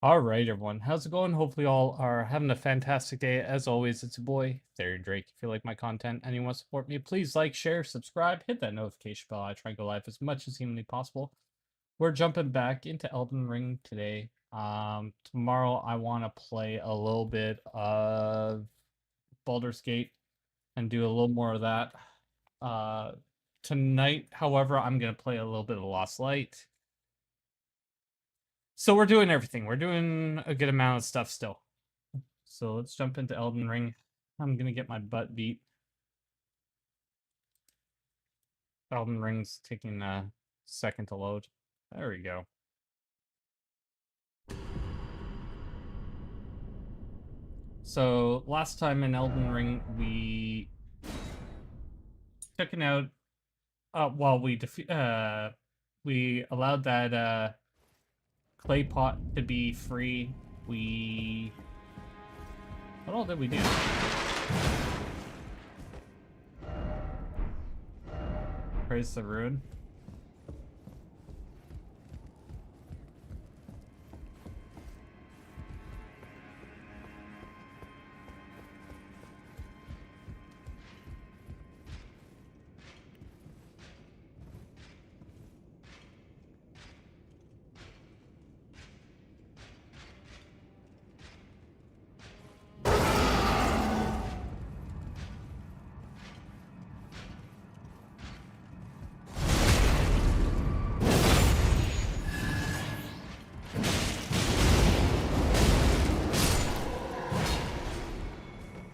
All right, everyone. How's it going? Hopefully, all are having a fantastic day. As always, it's your boy, Theory Drake. If you like my content and you want to support me, please like, share, subscribe, hit that notification bell. I try and go live as much as humanly possible. We're jumping back into Elden Ring today. Tomorrow, I want to play a little bit of Baldur's Gate and do a little more of that. Uh, Tonight, however, I'm going to play a little bit of Lost Light. So we're doing everything. We're doing a good amount of stuff still. So let's jump into Elden Ring. I'm gonna get my butt beat. Elden Ring's taking a second to load. There we go. So last time in Elden Ring, we took it out. Well, we allowed that clay pot to be free. We what all did we do? Praise the ruin.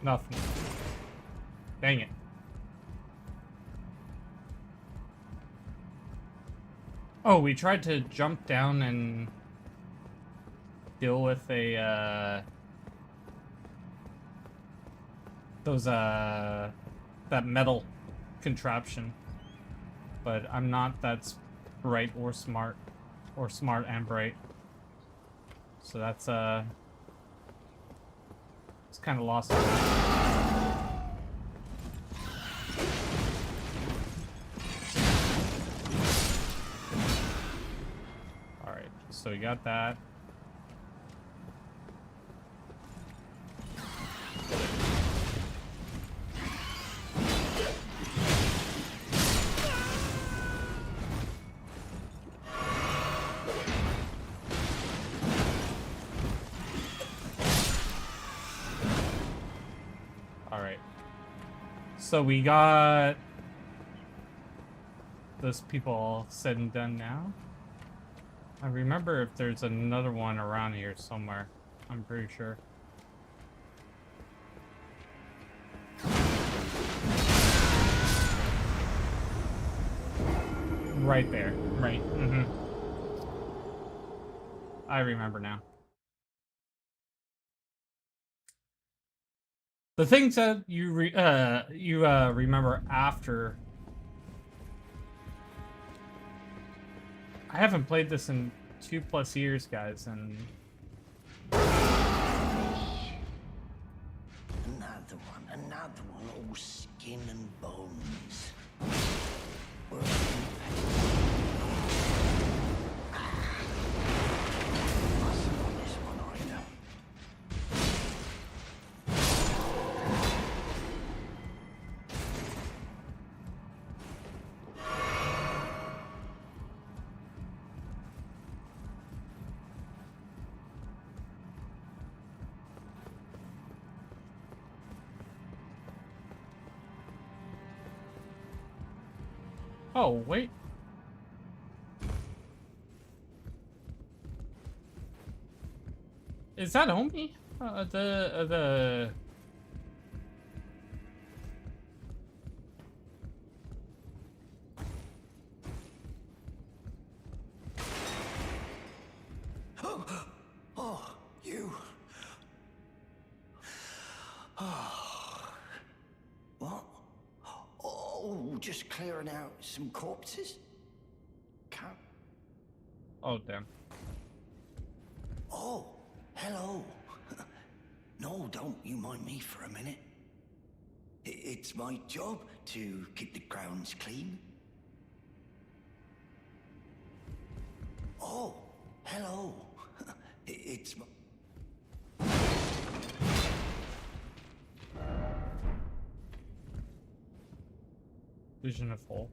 Nothing. Dang it. Oh, we tried to jump down and deal with that metal contraption. But I'm not that bright or smart and bright. So that's it's kind of lost. All right, so we got that. So we got those people all said and done now. I remember if there's another one around here somewhere. I'm pretty sure. Right there. Right. I remember now. The things that you remember after. I haven't played this in 2+ years, guys, and another one, all skin and bones. oh wait. Is that Omi? The Oh, you. Oh. What? Oh, just clearing out some corpses? Can't. oh damn. Oh, hello. No, don't you mind me for a minute. It's my job to keep the grounds clean. Oh, hello. It's my... Vision of hole.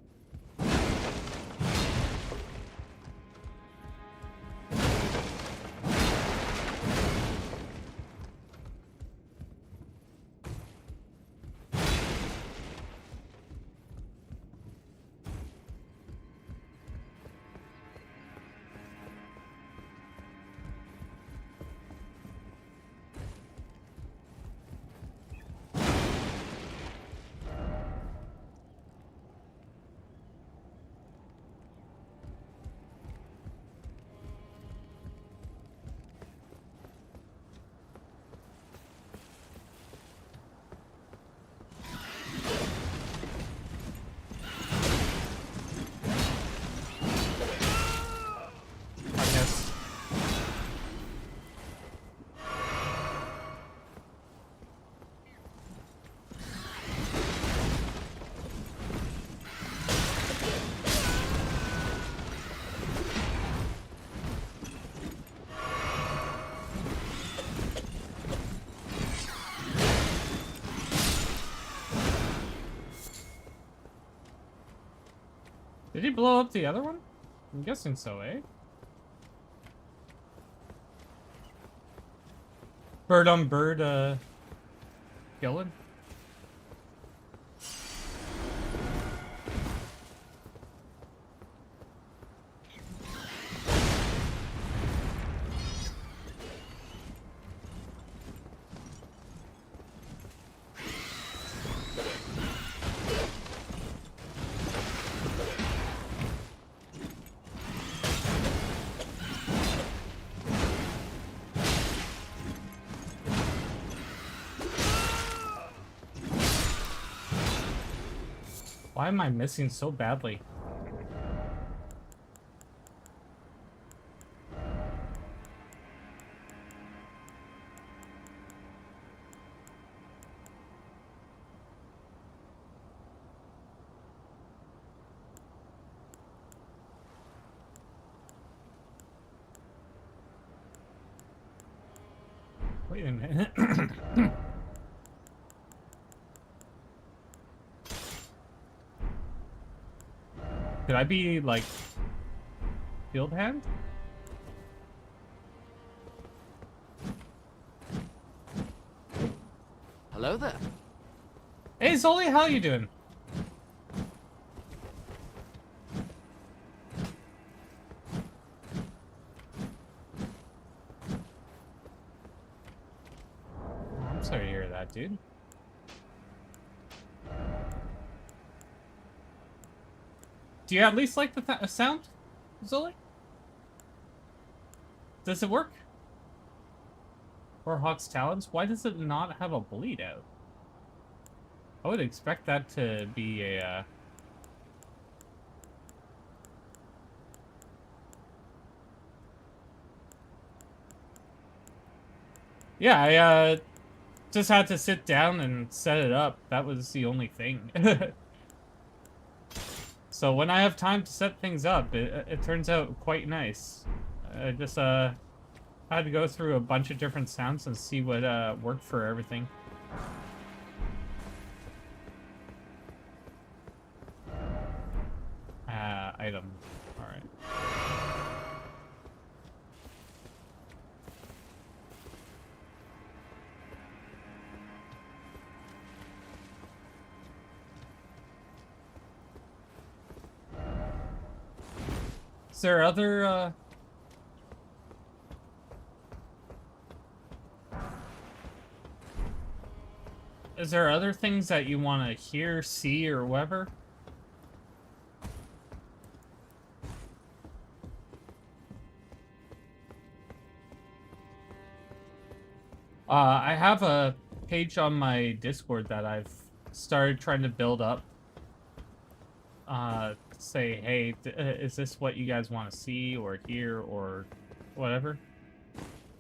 I guess. Did he blow up the other one? I'm guessing so, eh? Bird on bird, killing. Why am I missing so badly? Wait a minute. Could I be, like, field hand? Hello there. Hey, Zoli, how you doing? Oh, I'm sorry to hear that, dude. Do you at least like the sound, Zoli? Does it work? Or Hawk's Talons? Why does it not have a bleed out? I would expect that to be a, Yeah, I, just had to sit down and set it up. That was the only thing. So when I have time to set things up, it turns out quite nice. I just, had to go through a bunch of different sounds and see what, worked for everything. Item. Alright. Is there other, is there other things that you want to hear, see, or whatever? I have a page on my Discord that I've started trying to build up. Say, hey, is this what you guys want to see or hear or whatever?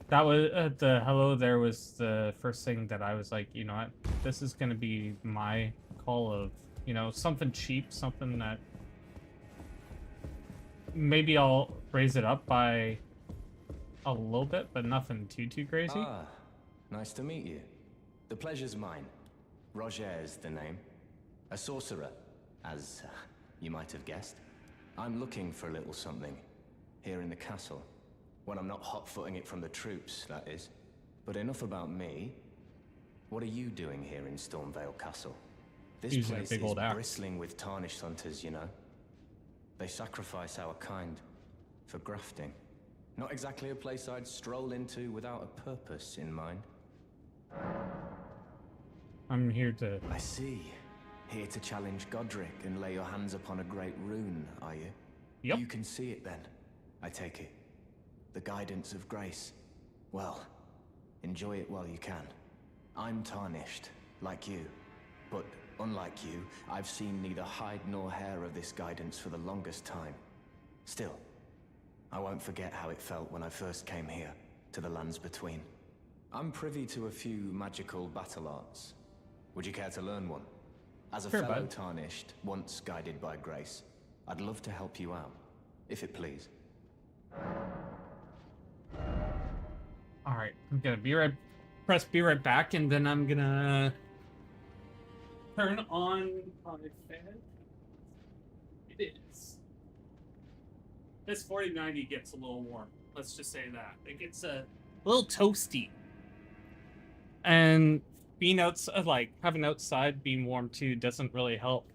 That was, the hello there was the first thing that I was like, you know what, this is gonna be my call of, you know, something cheap, something that maybe I'll raise it up by a little bit, but nothing too crazy. Ah, nice to meet you. The pleasure's mine. Roger's the name. A sorcerer, as you might have guessed. I'm looking for a little something here in the castle. When I'm not hot-footing it from the troops, that is. But enough about me. What are you doing here in Stormvale Castle? This Using a place big is old axe. bristling with tarnished hunters, you know. They sacrifice our kind for grafting. Not exactly a place I'd stroll into without a purpose in mind. I'm here to... I see. Here to challenge Godric and lay your hands upon a great rune, are you? Yep. You can see it then, I take it. The guidance of grace. Well, enjoy it while you can. I'm tarnished, like you. But unlike you, I've seen neither hide nor hair of this guidance for the longest time. Still, I won't forget how it felt when I first came here, to the lands between. I'm privy to a few magical battle arts. Would you care to learn one? As a Sure, fellow bud. tarnished, once guided by grace, I'd love to help you out, if it please. Alright, I'm gonna press be right back, and then I'm gonna turn on my fan. It is. This 4090 gets a little warm. Let's just say that. It gets a little toasty. And being outside, like, having outside being warm too doesn't really help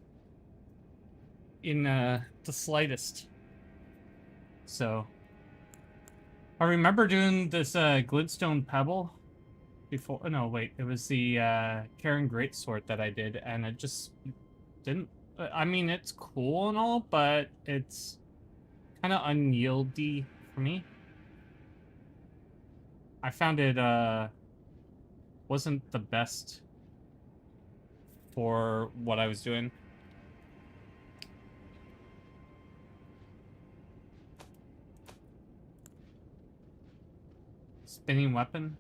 in the slightest. So, I remember doing this Glintstone Pebble before. Oh, no, wait, it was the Karen Greatsword that I did, and it just didn't. I mean, it's cool and all, but it's kind of unyieldy for me. I found it wasn't the best for what I was doing. Spinning weapon.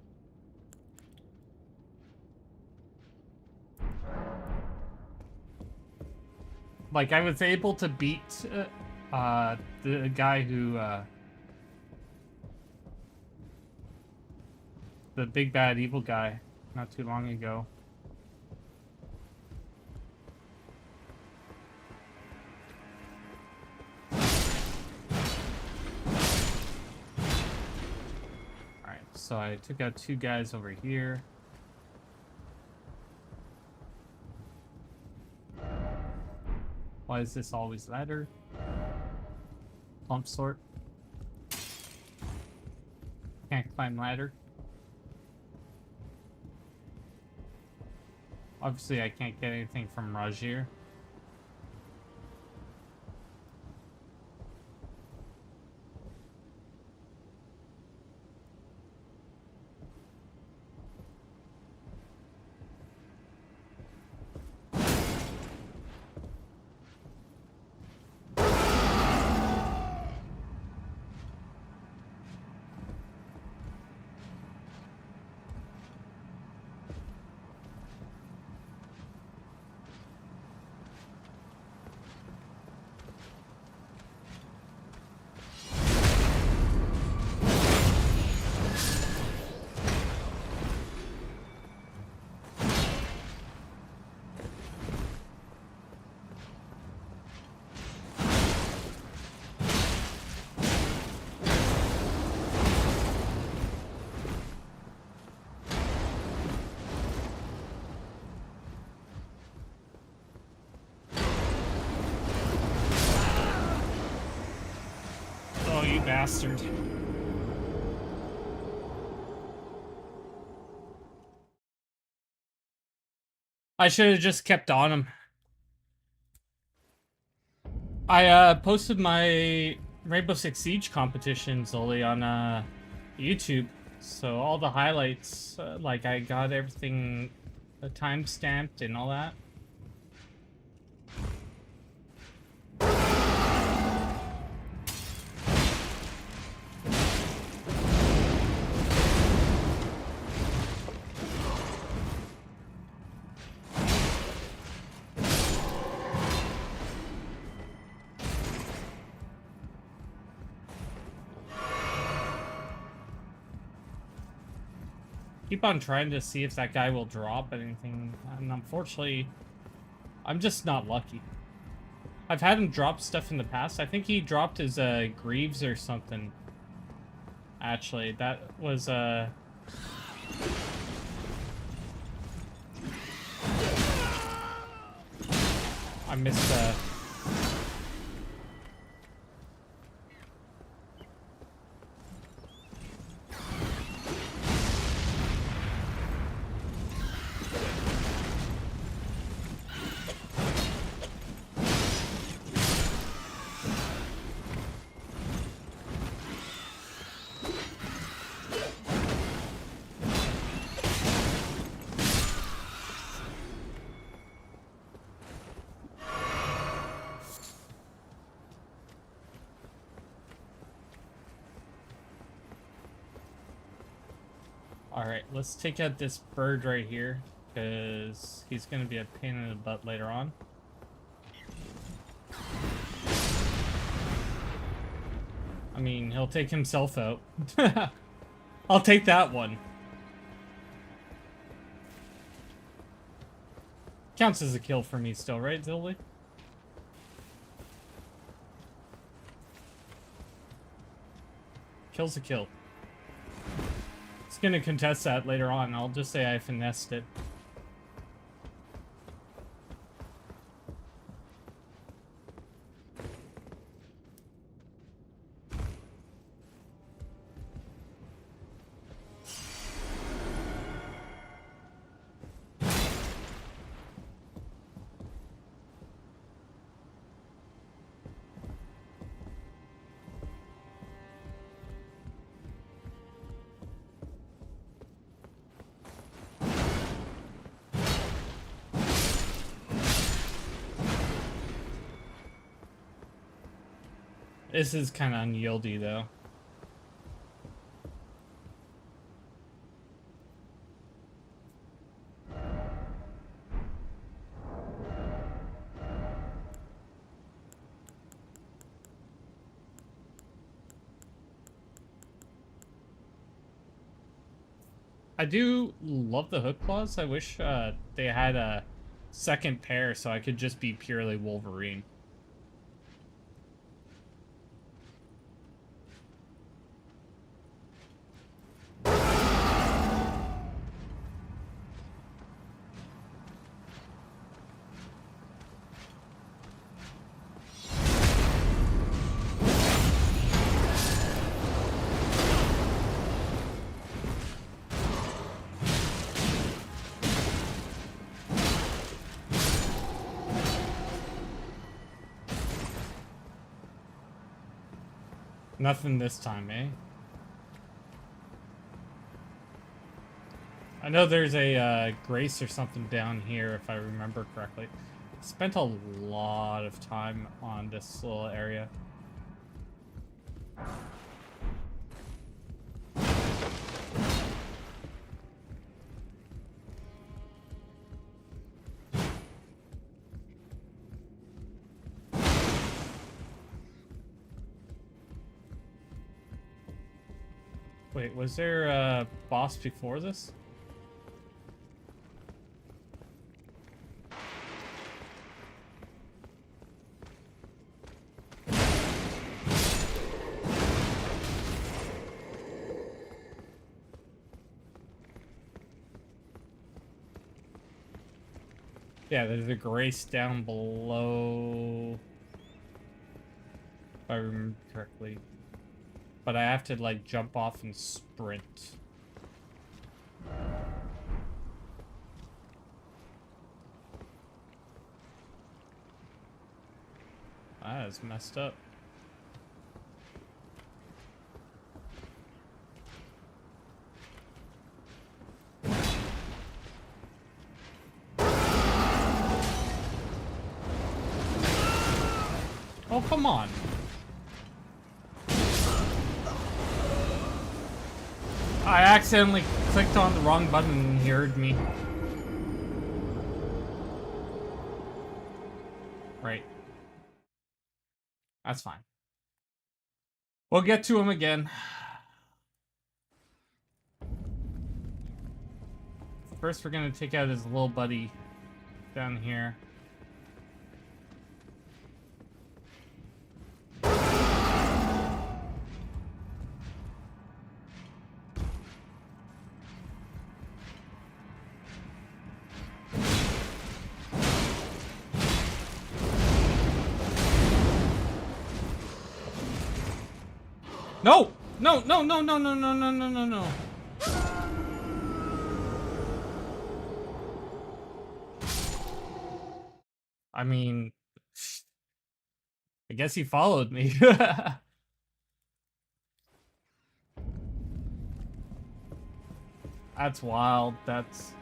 Like, I was able to beat the guy who the big bad evil guy not too long ago. Alright, so I took out two guys over here. Why is this always ladder? Pump sort. Can't climb ladder. Obviously, I can't get anything from Rajir. Oh, you bastard. I should have just kept on him. I posted my Rainbow Six Siege competition, Zoli, on YouTube. So all the highlights, like I got everything time stamped and all that. Keep on trying to see if that guy will drop anything, and unfortunately, I'm just not lucky. I've had him drop stuff in the past. I think he dropped his Greaves or something. Actually, that was I missed Alright, let's take out this bird right here, because he's going to be a pain in the butt later on. I mean, he'll take himself out. I'll take that one. Counts as a kill for me still, right, Zelda? Kill's a kill. He's gonna contest that later on. I'll just say I finessed it. This is kind of unyieldy, though. I do love the hook claws. I wish they had a second pair so I could just be purely Wolverine. Nothing this time, eh? I know there's a Grace or something down here, if I remember correctly. Spent a lot of time on this little area. Wait, was there a boss before this? Yeah, there's a Grace down below, if I remember correctly. But I have to, like, jump off and sprint. That is messed up. Oh, come on. I accidentally clicked on the wrong button and he heard me. Right. That's fine. We'll get to him again. First, we're gonna take out his little buddy down here. No! No, no, no, no, no, no, no, no, no, no. I mean, I guess he followed me. That's wild. That's...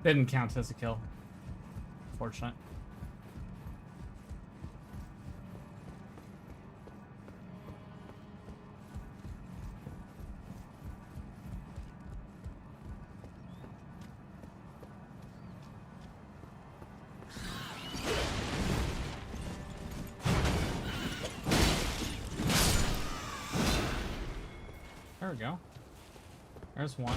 Didn't count as a kill. Fortunate. There we go. There's one.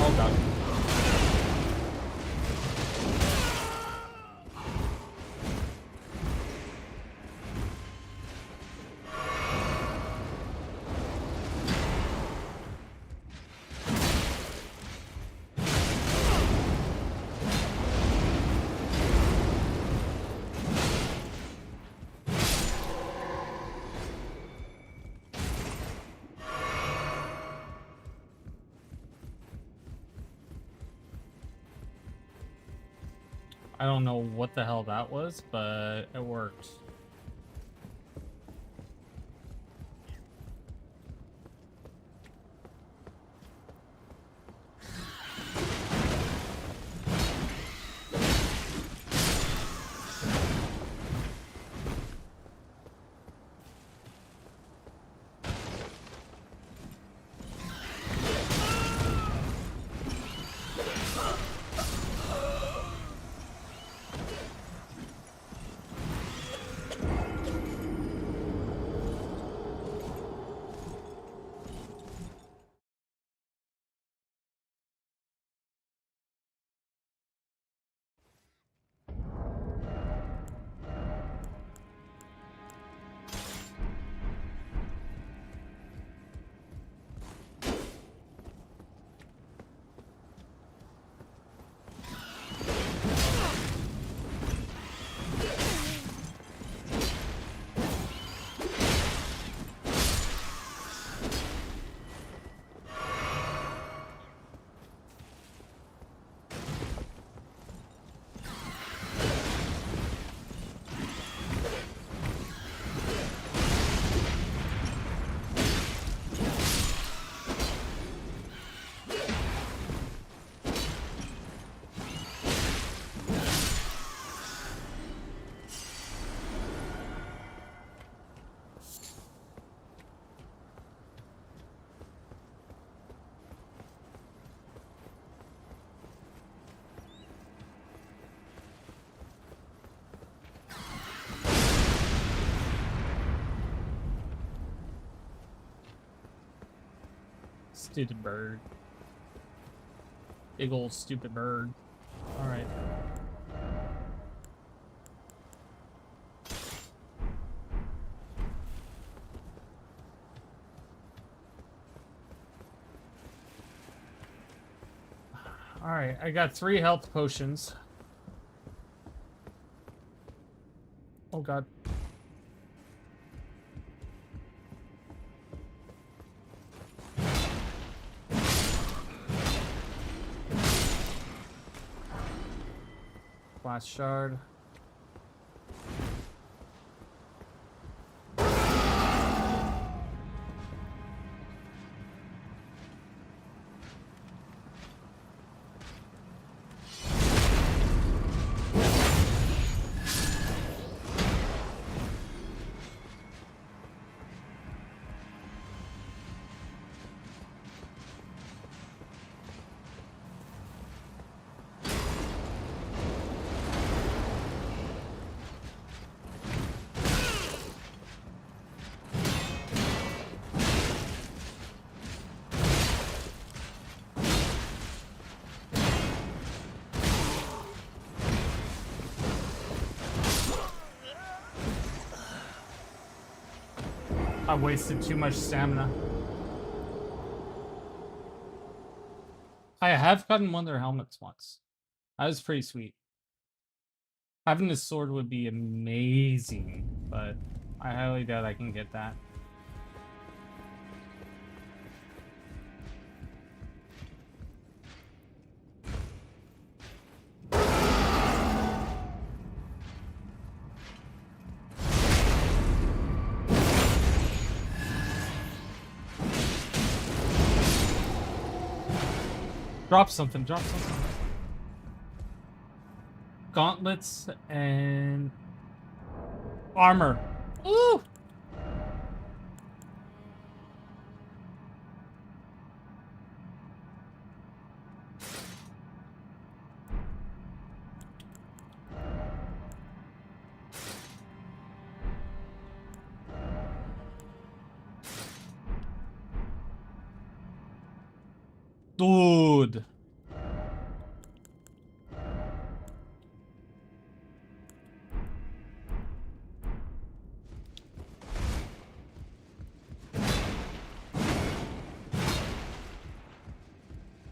All done. I don't know what the hell that was, but it worked. Stupid bird. Big old stupid bird. Alright. Alright, I got 3 health potions. Oh god. Glass shard. I wasted too much stamina. I have gotten one of their helmets once. That was pretty sweet. Having this sword would be amazing, but I highly doubt I can get that. Drop something, drop something. Gauntlets and armor. Ooh! Dude.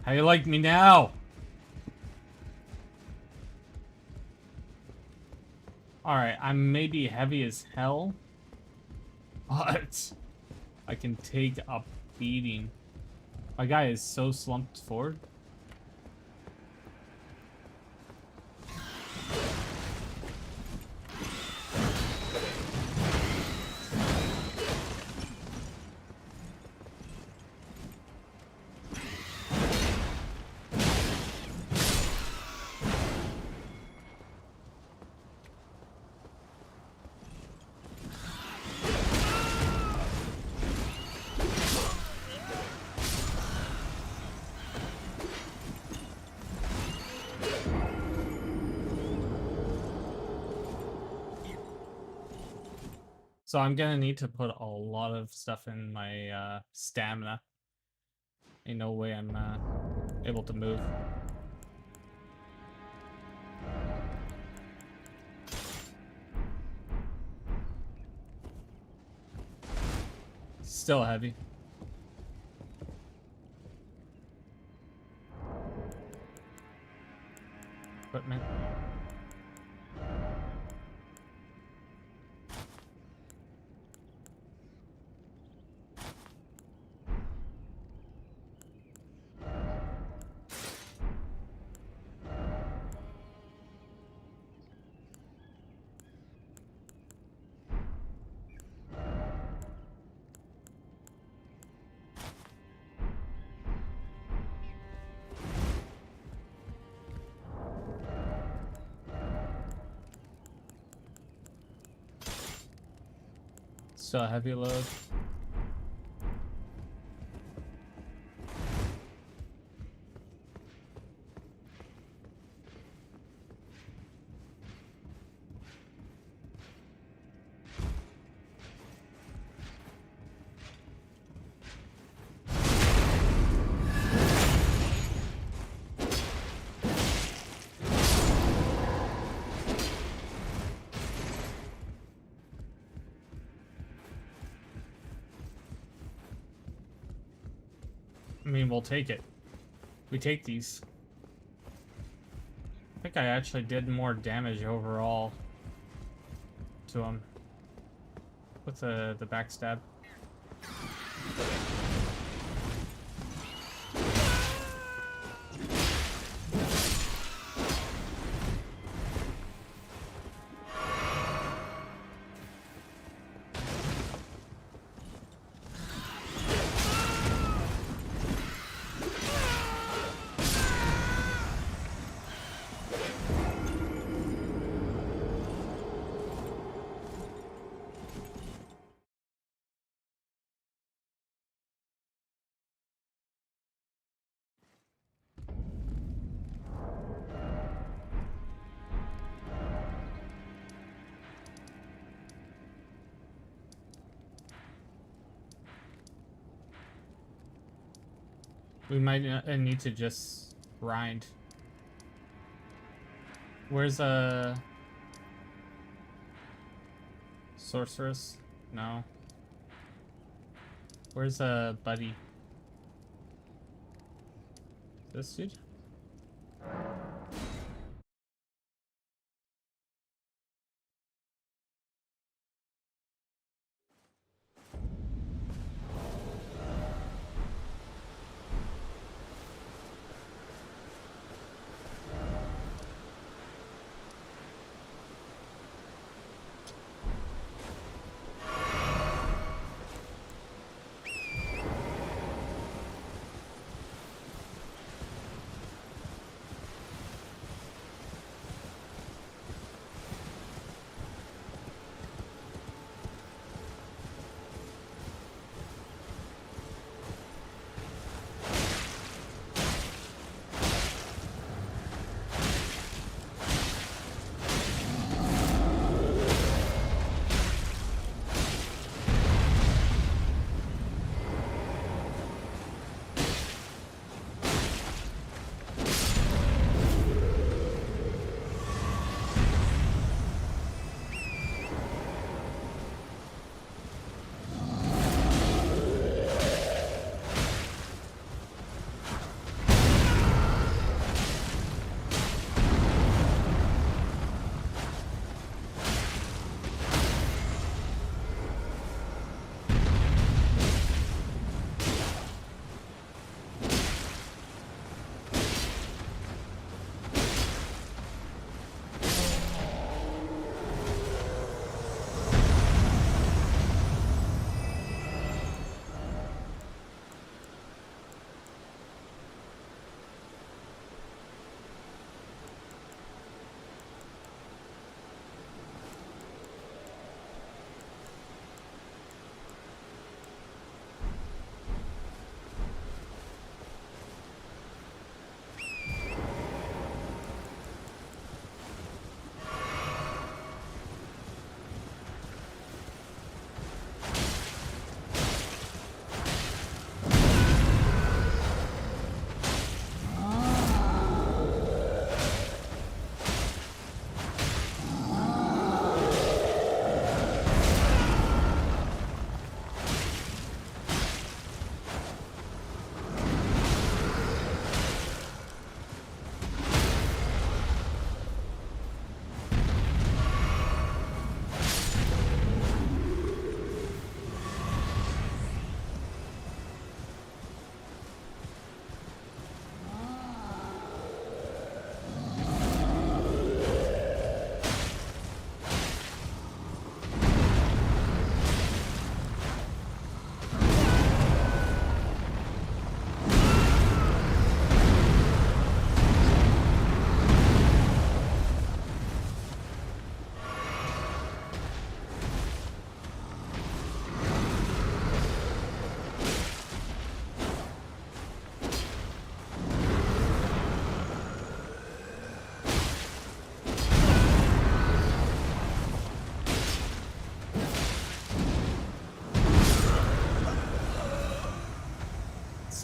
How you like me now? Alright, I'm maybe heavy as hell, but I can take a beating. My guy is so slumped forward. So I'm gonna need to put a lot of stuff in my stamina. Ain't no way I'm able to move. Still heavy. Equipment. Still a heavy load. I mean, we'll take it. We take these. I think I actually did more damage overall to him with the backstab. We might need to just grind. Where's a sorceress? No. Where's a buddy? This dude?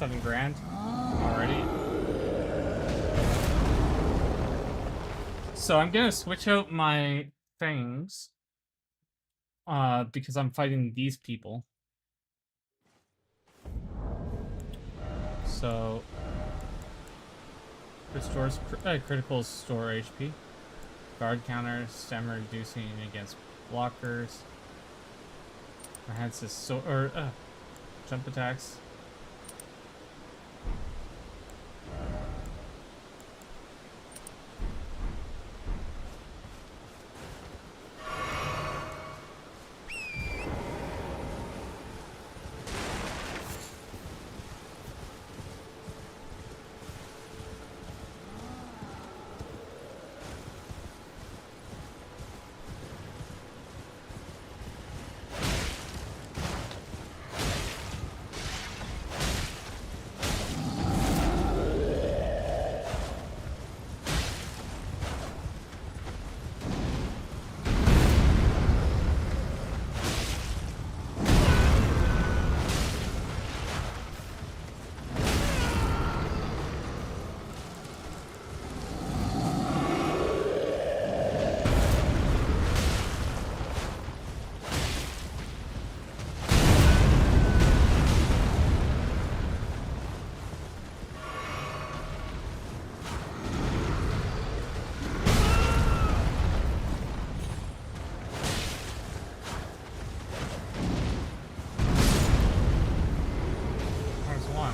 $7,000 already. So I'm gonna switch out my things because I'm fighting these people. So restores critical store HP. Guard counter, stamina reducing against blockers. Enhances jump attacks. There's one.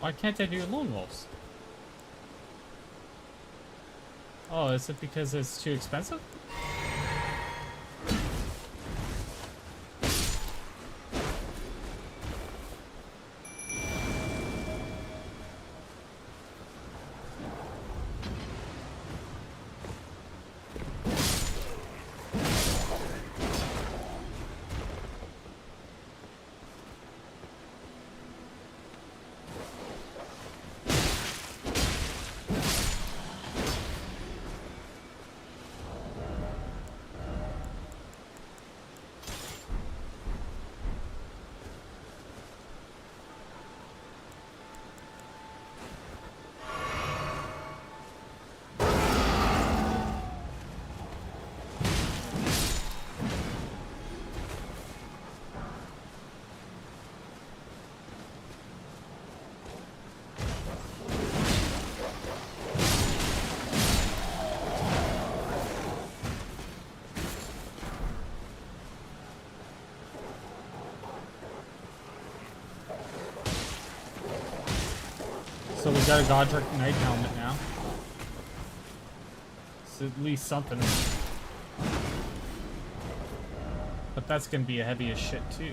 Why can't I do lone wolves? Oh, is it because it's too expensive? So we got a Godric Knight helmet now. It's at least something. But that's gonna be a heavy as shit too.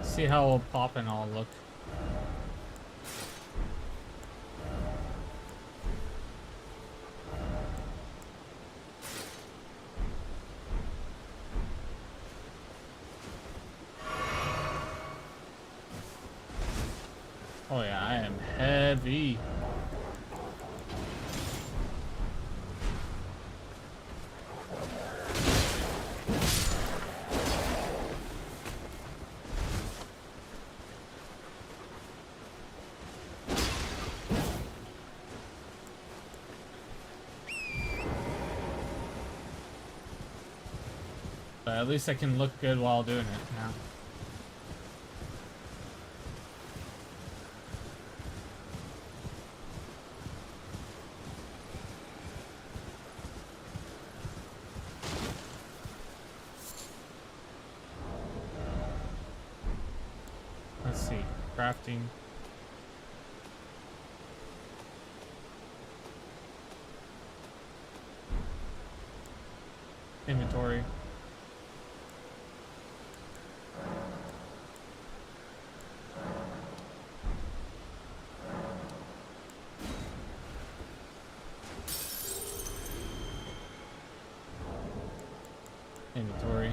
See how it'll pop and all look. Oh yeah, I am heavy. But at least I can look good while doing it now. Let's see. Crafting. Inventory. Inventory.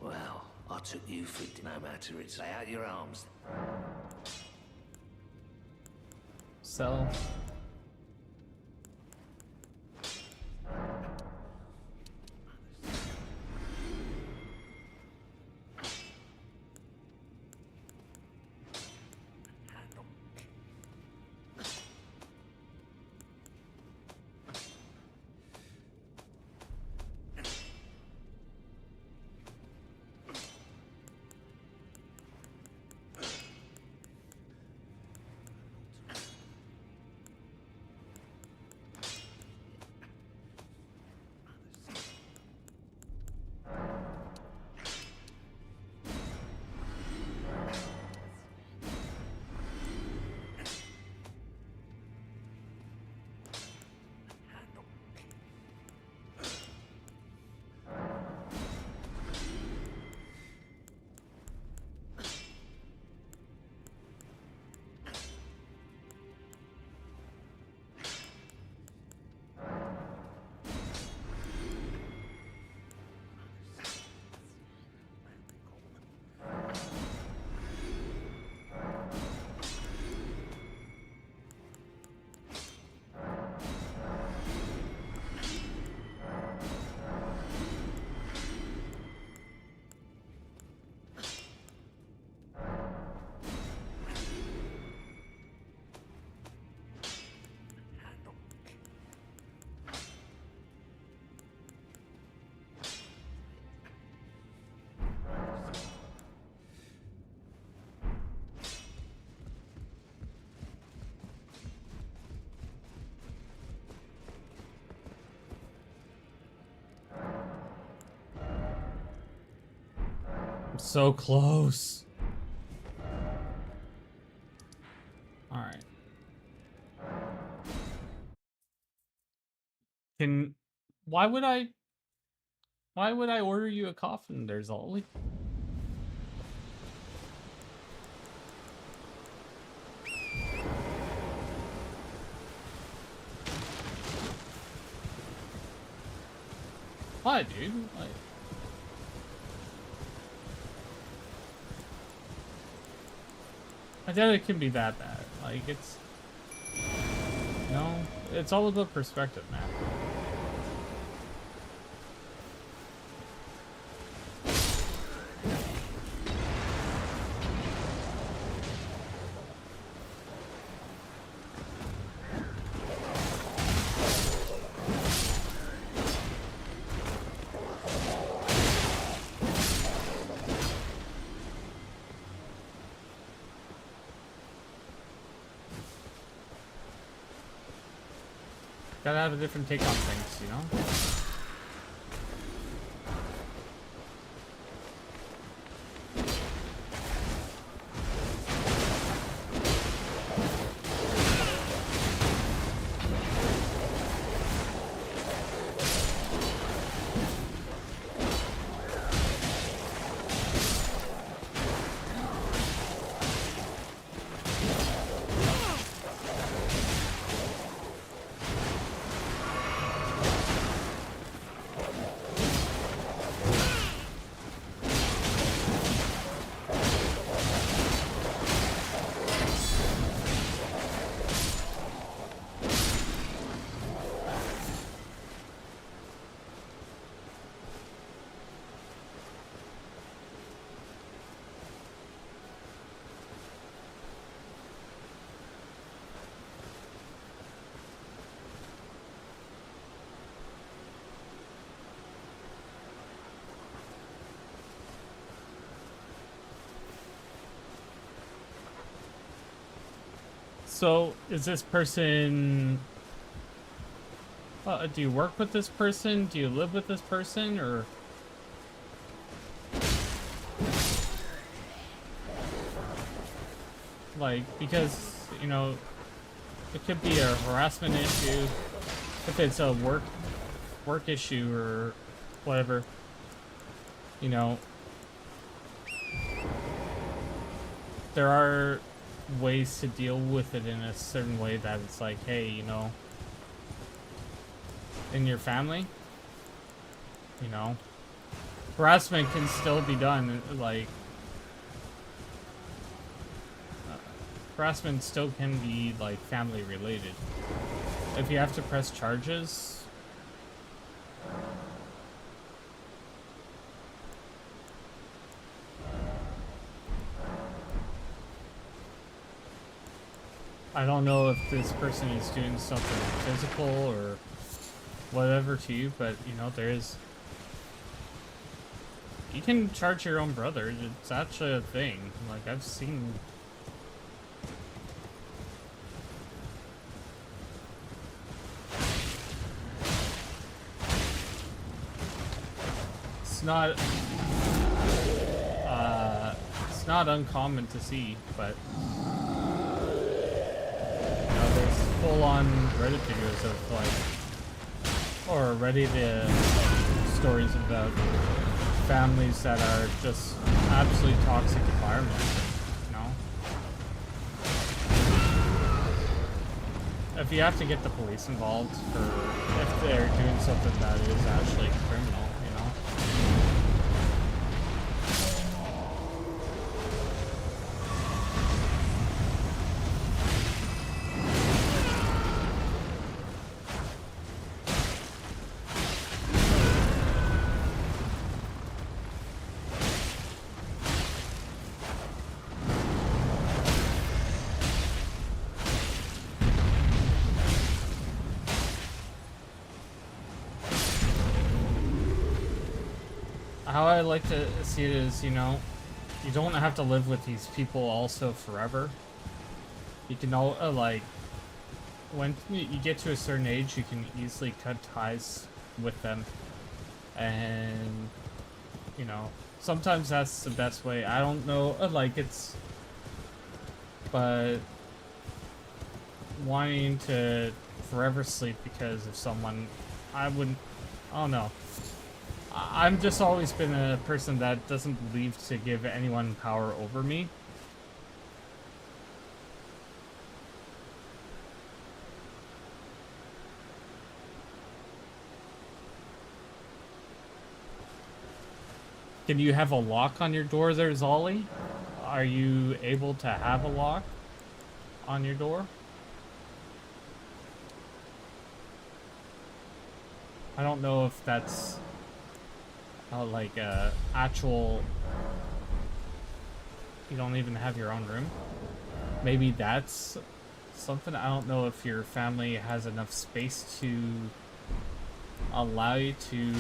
Well, I took you for it, no matter it's lay out your arms. Sell. I'm so close. Alright. Can... Why would I... Why would I order you a coffin? There's Ollie. Why, dude? Like... I doubt it can be that bad. Like, it's... No, it's all about perspective, man. Gotta have a different take on things, you know? So, is this person... do you work with this person? Do you live with this person? Or... Like, because, you know, it could be a harassment issue. If it's a work issue or whatever, you know, there are ways to deal with it in a certain way that it's like, hey, you know, in your family, you know, harassment can still be done, like, harassment still can be, like, family related. If you have to press charges, I don't know if this person is doing something physical or whatever to you, but, you know, there is... You can charge your own brother. It's actually a thing. Like, I've seen... It's not uncommon to see, but... full-on Reddit videos of, like, or Reddit stories about families that are just absolutely toxic environments, you know? If you have to get the police involved for if they're doing something that is actually criminal, you know? How I like to see it is, you know, you don't have to live with these people also forever. You can all, like, when you get to a certain age, you can easily cut ties with them. And, you know, sometimes that's the best way. I don't know, like it's, but wanting to forever sleep because of someone, I don't know. I'm just always been a person that doesn't believe to give anyone power over me. Can you have a lock on your door there, Zolly? Are you able to have a lock on your door? I don't know if that's like actual. You don't even have your own room. Maybe that's something. I don't know if your family has enough space to allow you to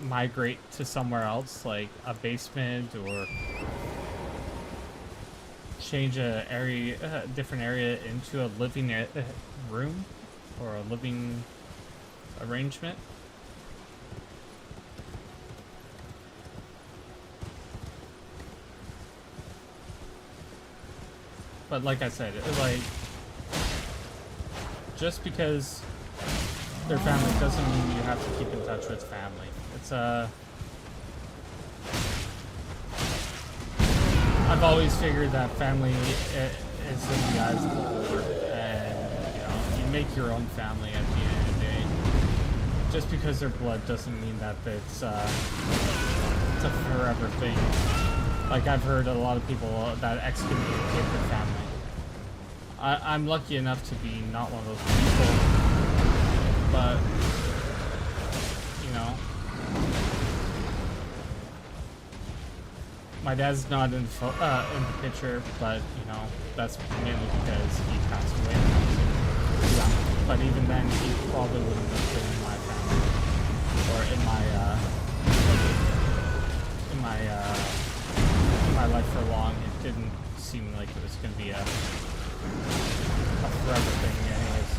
migrate to somewhere else, like a basement, or change a different area into a living room or a living arrangement. But like I said, like, just because they're family doesn't mean you have to keep in touch with family. It's I've always figured that family is in the eyes of the Lord, and you know, you make your own family at the end of the day. Just because they're blood doesn't mean that it's a forever thing. Like, I've heard a lot of people that excommunicate their family. I'm lucky enough to be not one of those people, but, you know, my dad's not in the picture, but, you know, that's mainly because he passed away when I was young. But even then, he probably wouldn't have been in my family, or in my life for long. It didn't seem like it was going to be a forever thing anyways.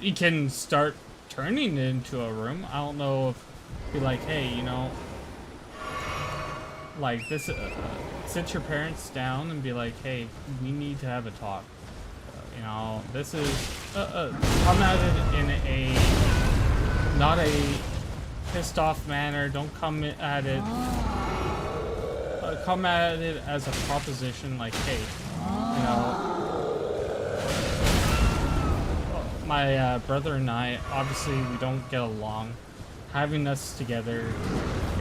You can start turning it into a room. I don't know if be like, hey, you know, like this, sit your parents down and be like, hey, we need to have a talk. You know, this is, come at it in a, not a pissed off manner. Don't come at it, come at it as a proposition, like, hey, you know, my brother and I, obviously we don't get along. Having us together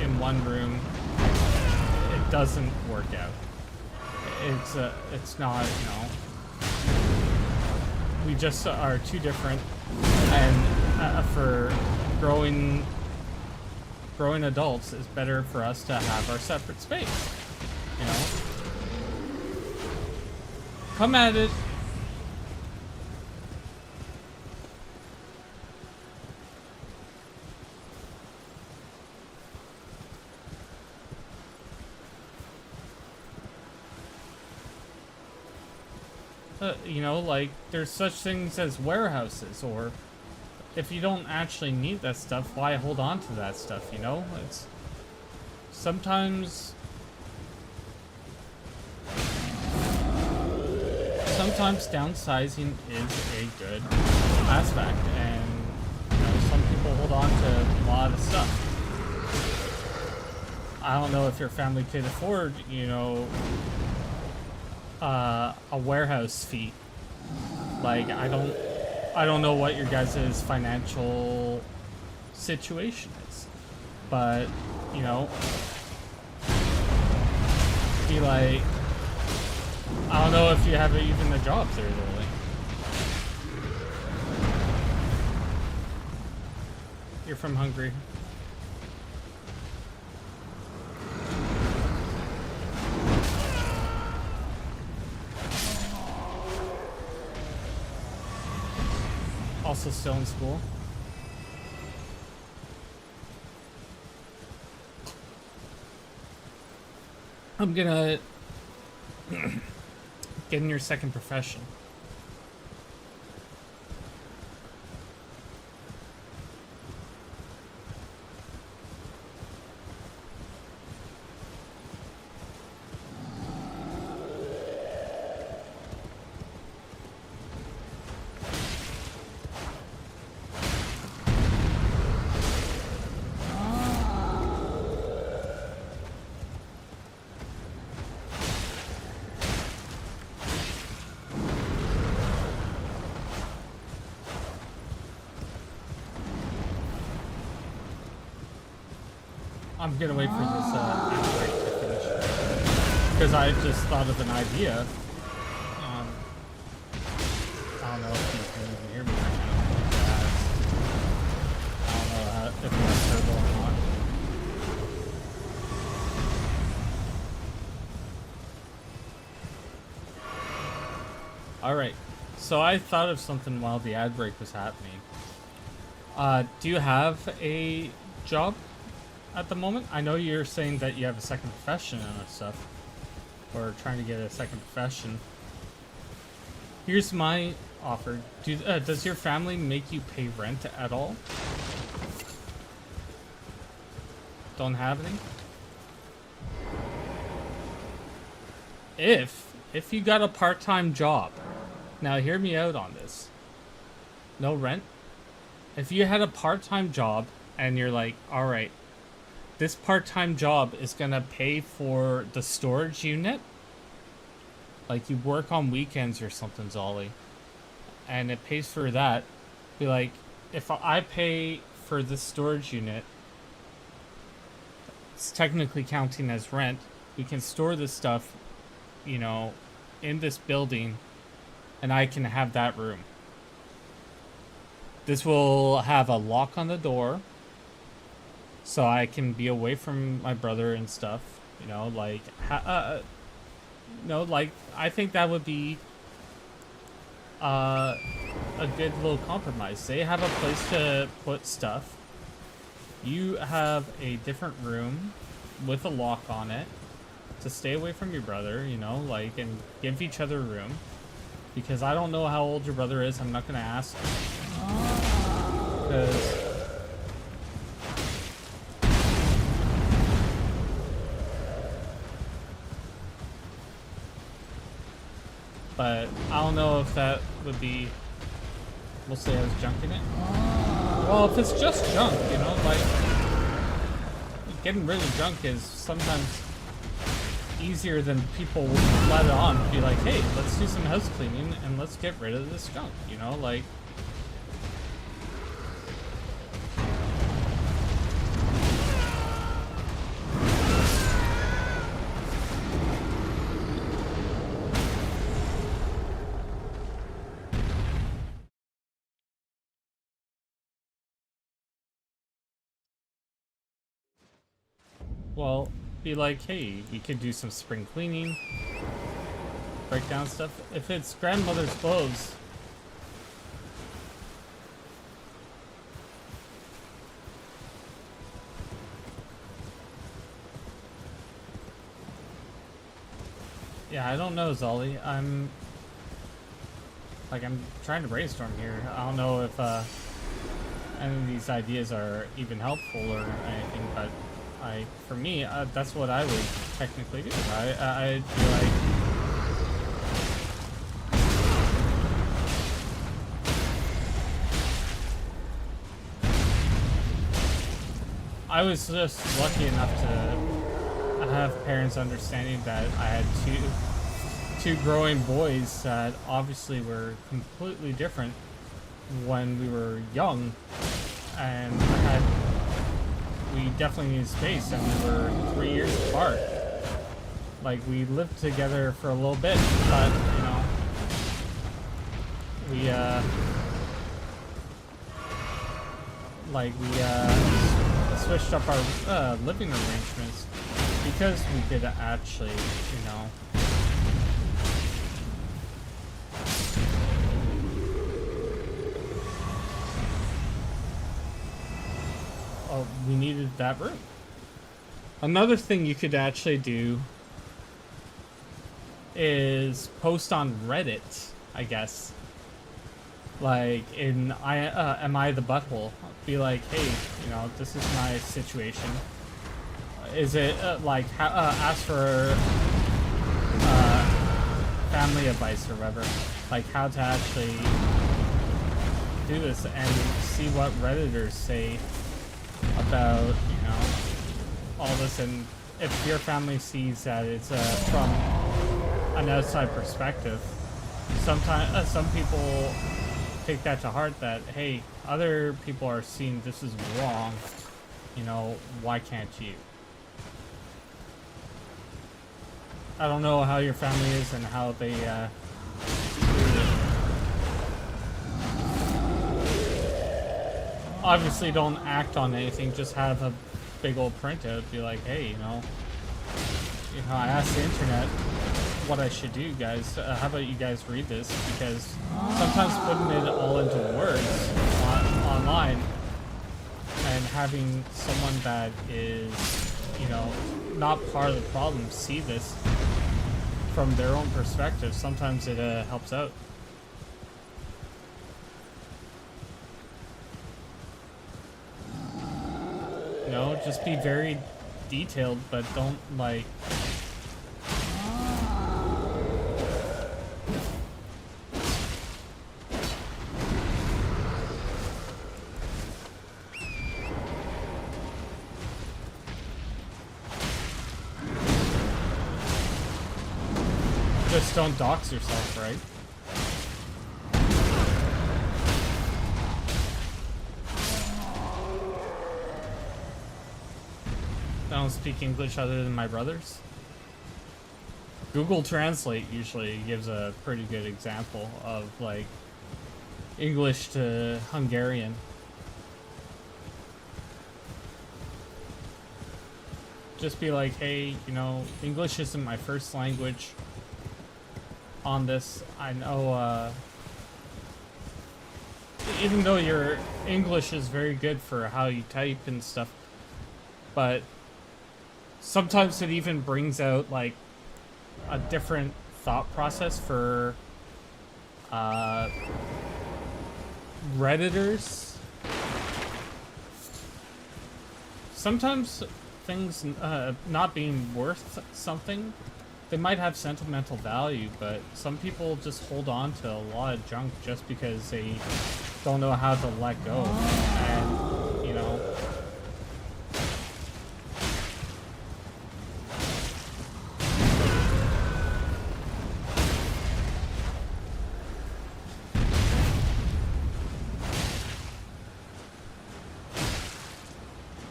in one room, it doesn't work out. It's not, you know, we just are too different, and for growing adults, it's better for us to have our separate space, you know? Come at it. You know, like, there's such things as warehouses, or if you don't actually need that stuff, why hold on to that stuff, you know? It's sometimes downsizing is a good aspect, and, you know, some people hold on to a lot of stuff. I don't know if your family could afford, you know, a warehouse fee. Like, I don't know what your guys' financial situation is, but, you know, be like, I don't know if you have even the jobs there, really. You're from Hungary. Also still in school. I'm gonna get in your second profession. I'm gonna wait for this ad break to finish because I just thought of an idea. I don't know if you can even hear me right now. I don't know if it's turbo or not. All right, so I thought of something while the ad break was happening. Do you have a job at the moment? I know you're saying that you have a second profession and stuff, or trying to get a second profession. Here's my offer. Does your family make you pay rent at all? Don't have any? If you got a part-time job, now hear me out on this. No rent? If you had a part-time job and you're like, all right, this part-time job is gonna pay for the storage unit. Like you work on weekends or something, Zolly, and it pays for that. Be like, if I pay for this storage unit, it's technically counting as rent. We can store this stuff, you know, in this building, and I can have that room. This will have a lock on the door, so I can be away from my brother and stuff. You know, like, like I think that would be a good little compromise. They have a place to put stuff. You have a different room with a lock on it to stay away from your brother, you know, like, and give each other room. Because I don't know how old your brother is. I'm not going to ask. Because but I don't know if that would be, we'll say I was junking it. Well, if it's just junk, you know, like, getting rid of junk is sometimes easier than people let it on. Be like, hey, let's do some house cleaning and let's get rid of this junk, you know, like. Well, be like, hey, we could do some spring cleaning, break down stuff. If it's grandmother's clothes, yeah, I don't know, Zolly. I'm trying to brainstorm here. I don't know if any of these ideas are even helpful or anything, but for me, that's what I would technically do. I'd be like, I was just lucky enough to have parents understanding that I had two growing boys that obviously were completely different when we were young, and we definitely needed space, and we were 3 years apart. Like, we lived together for a little bit, but, you know, we switched up our living arrangements because we could actually, you know, we needed that room. Another thing you could actually do is post on Reddit, I guess. Like in Am I the Butthole? Be like, hey, you know, this is my situation. Is it ask for family advice or whatever, like how to actually do this, and see what Redditors say about, you know, all this. And if your family sees that it's from an outside perspective, sometimes some people take that to heart, that hey, other people are seeing this is wrong, you know, why can't you? I don't know how your family is and how they obviously don't act on anything, just have a big old printout, be like, hey, you know, I asked the internet what I should do, guys. How about you guys read this? Because sometimes putting it all into words online and having someone that is, you know, not part of the problem see this from their own perspective, sometimes it helps out. You know, just be very detailed, but don't like just don't dox yourself, right? I don't speak English other than my brothers. Google Translate usually gives a pretty good example of like English to Hungarian. Just be like, hey, you know, English isn't my first language on this. I know, even though your English is very good for how you type and stuff, but sometimes it even brings out like a different thought process for Redditors. Sometimes things not being worth something, they might have sentimental value, but some people just hold on to a lot of junk just because they don't know how to let go. And, you know,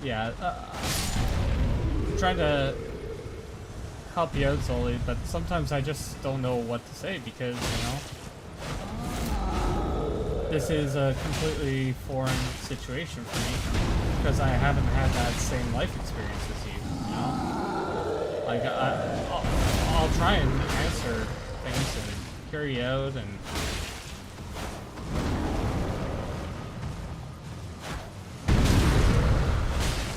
yeah, I'm trying to help you out, Zoli, but sometimes I just don't know what to say because, you know, this is a completely foreign situation for me because I haven't had that same life experience as you, you know? Like, I'll try and answer things and hear you out and...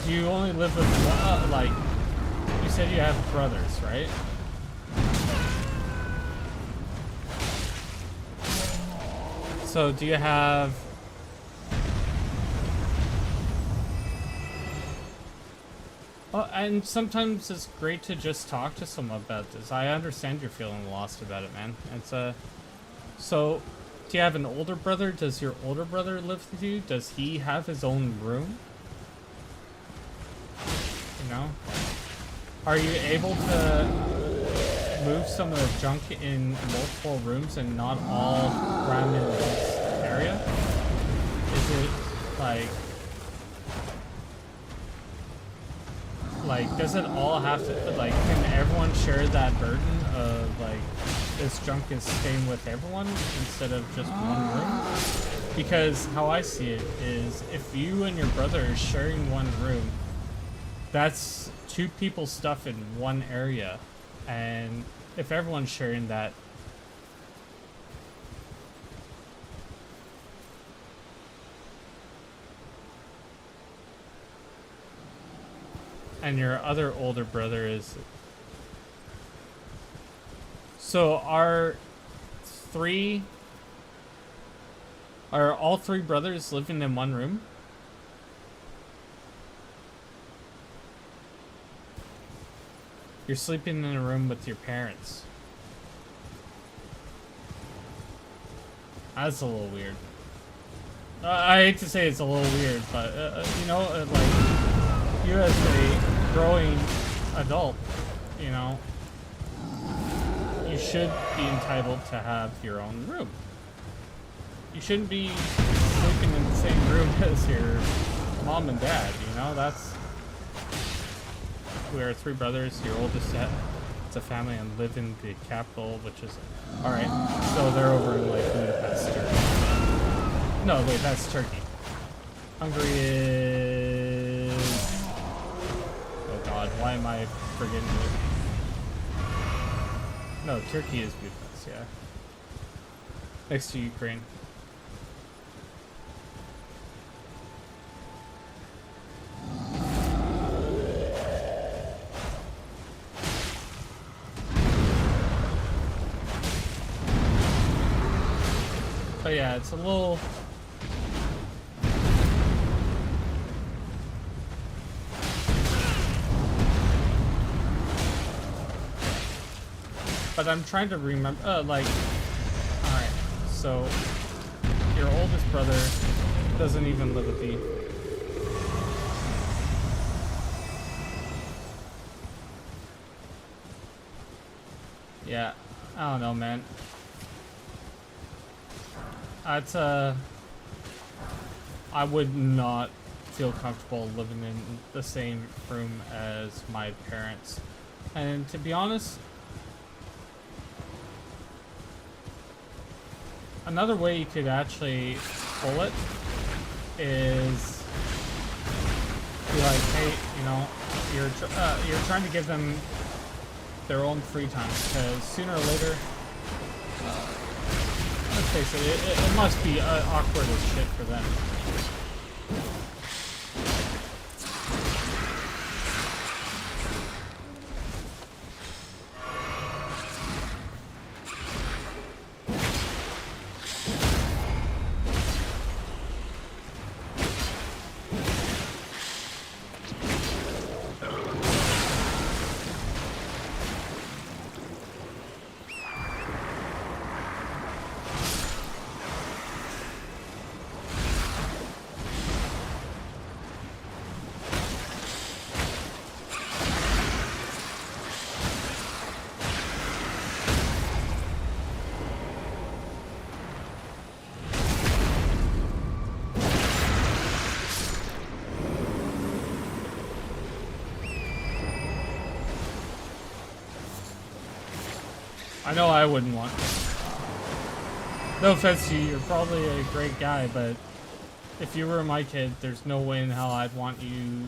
Do you only live with, like, you said you have brothers, right? So do you have... Well, and sometimes it's great to just talk to someone about this. I understand you're feeling lost about it, man. It's so, do you have an older brother? Does your older brother live with you? Does he have his own room? You know? Are you able to move some of the junk in multiple rooms and not all crammed in this area? Is it like does it all have to, like, can everyone share that burden of like this junk is staying with everyone instead of just one room? Because how I see it is, if you and your brother are sharing one room, that's two people's stuff in one area, and if everyone's sharing that, and your other older brother is So are all three brothers living in one room? You're sleeping in a room with your parents. That's a little weird. I hate to say it's a little weird, but you know, like, you as a growing adult, you know, you should be entitled to have your own room. You shouldn't be sleeping in the same room as your mom and dad, you know? That's... We are three brothers, your oldest it's a family and live in the capital, which is... Alright, so they're over in, like, Budapest, or... No, wait, that's Turkey. Hungary is... Oh god, why am I forgetting it? No, Turkey is Budapest, yeah. Next to Ukraine. But yeah, it's a little... But I'm trying to remember, like... Alright, so... Your oldest brother doesn't even live with you. Yeah, I don't know, man. That's I would not feel comfortable living in the same room as my parents. And to be honest, another way you could actually pull it is be like, hey, you know, you're trying to give them their own free time, because sooner or later, let's face it, it must be awkward as shit for them. I know I wouldn't want to. No offense to you, you're probably a great guy, but if you were my kid, there's no way in hell I'd want you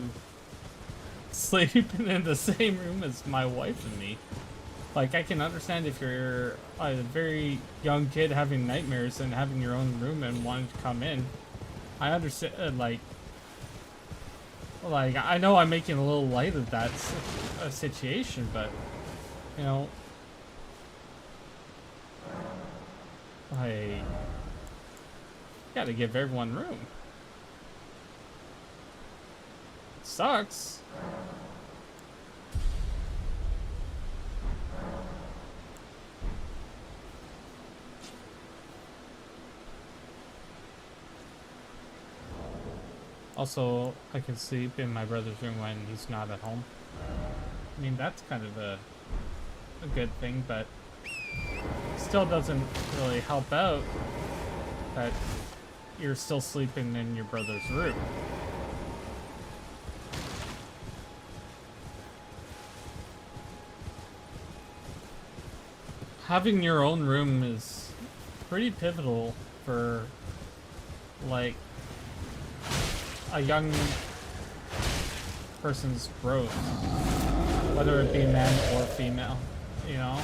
sleeping in the same room as my wife and me. Like, I can understand if you're a very young kid having nightmares and having your own room and wanting to come in. I understand, like, I know I'm making a little light of that situation, but, you know, I gotta give everyone room. It sucks. Also, I can sleep in my brother's room when he's not at home. I mean, that's kind of a good thing, but still doesn't really help out that you're still sleeping in your brother's room. Having your own room is pretty pivotal for, like, a young person's growth, whether it be man or female, you know?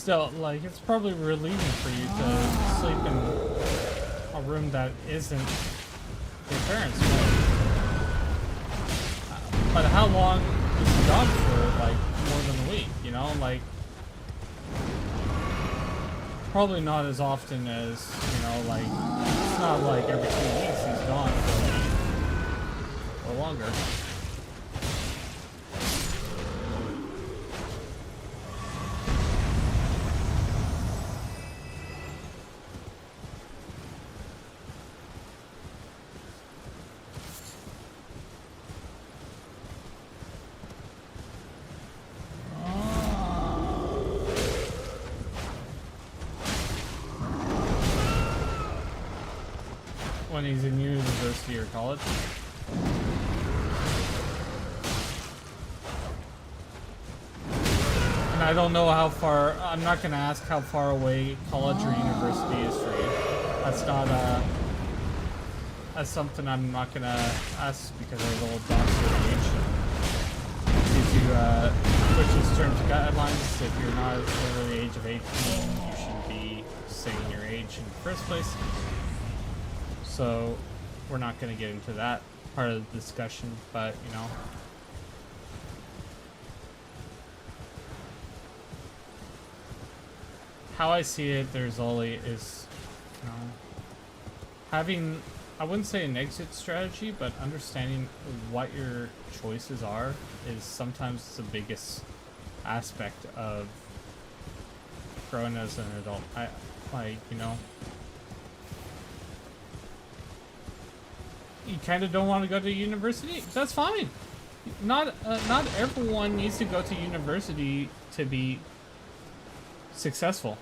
still, like, it's probably relieving for you to sleep in a room that isn't your parents' room. But how long is the job for, like, more than a week, you know? Like, probably not as often as, you know, like, it's not like every 2 weeks he's gone for a week or longer. When he's in university or college. And I don't know how far, I'm not going to ask how far away college or university is for you. That's not, that's something I'm not going to ask because I will dox your age. If you, switch this term to guidelines, if you're not over the age of 18, you should be saying your age in the first place. So we're not going to get into that part of the discussion, but you know, how I see it, there's only is, you know, having, I wouldn't say an exit strategy, but understanding what your choices are is sometimes the biggest aspect of growing as an adult. You know, you kind of don't want to go to university. That's fine. Not everyone needs to go to university to be successful.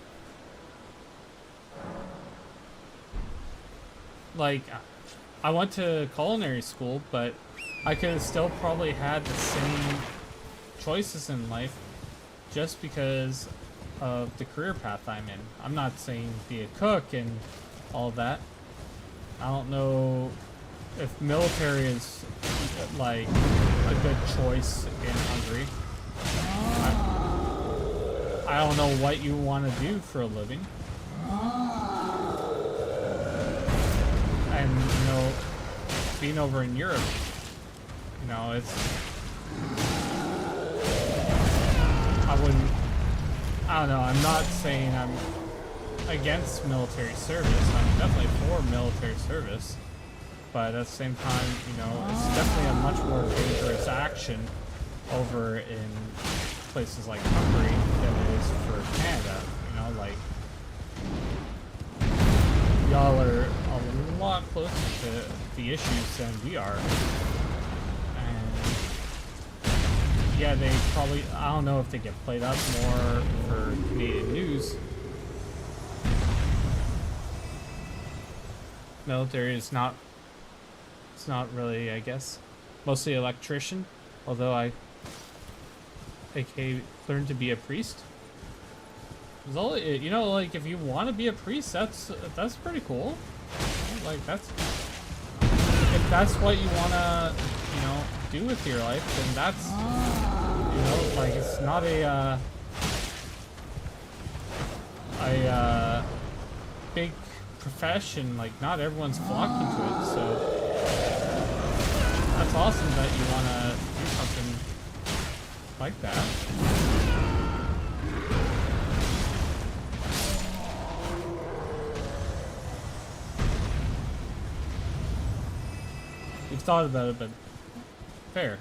Like, I went to culinary school, but I could have still probably had the same choices in life just because of the career path I'm in. I'm not saying be a cook and all that. I don't know if military is like a good choice in Hungary. I don't know what you want to do for a living. And, you know, being over in Europe, you know, it's, I don't know, I'm not saying I'm against military service. I'm definitely for military service. But at the same time, you know, it's definitely a much more dangerous action over in places like Hungary than it is for Canada. You know, like, y'all are a lot closer to the issues than we are. And yeah, they probably, I don't know if they get played up more for Canadian news. Military is not, it's not really, I guess, mostly electrician, although I learned to be a priest. You know, like, if you want to be a priest, that's pretty cool. Like, if that's what you want to, you know, do with your life, then that's, you know, like, it's not a big profession. Like, not everyone's flocking to it, so that's awesome that you want to do something like that. You've thought about it, but fair.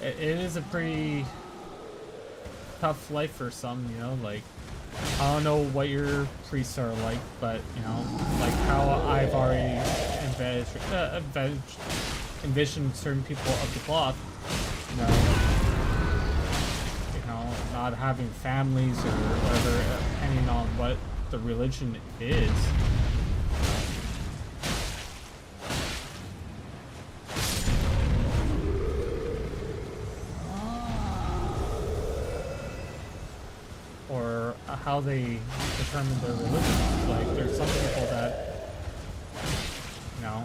It is a pretty tough life for some, you know, like, I don't know what your priests are like, but, you know, like how I've already envisioned certain people of the cloth, you know, not having families or whatever, depending on what the religion is. Or how they determine their religion. Like, there's some people that, you know,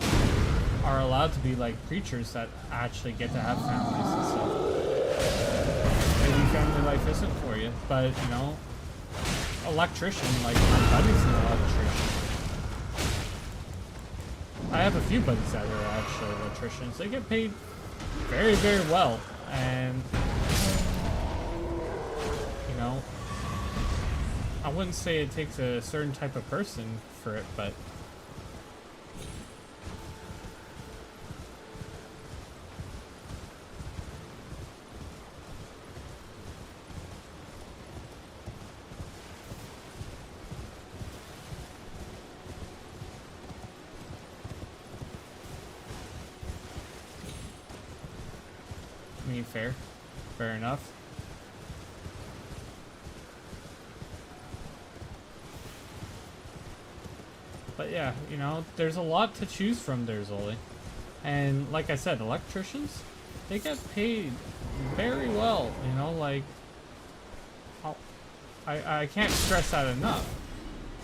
are allowed to be like preachers that actually get to have families and stuff. Maybe family life isn't for you, but, you know, electrician, like my buddy's an electrician. I have a few buddies that are actually electricians. They get paid very, very well, and you know, I wouldn't say it takes a certain type of person for it, but I mean, fair enough. But yeah, you know, there's a lot to choose from there, Zoli. And like I said, electricians, they get paid very well, you know, like, I can't stress that enough.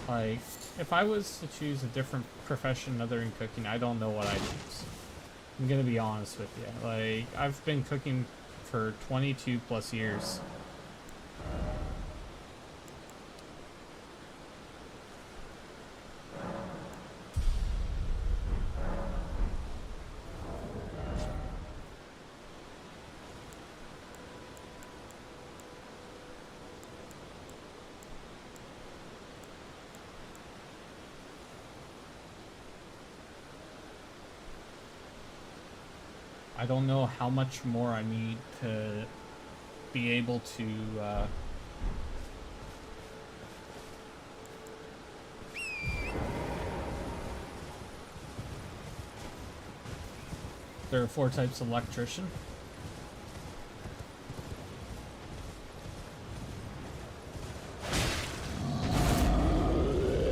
Like, if I was to choose a different profession other than cooking, I don't know what I'd choose. I'm gonna be honest with you. Like, I've been cooking for 22 plus years. I don't know how much more I need to be able to there are 4 types of electrician.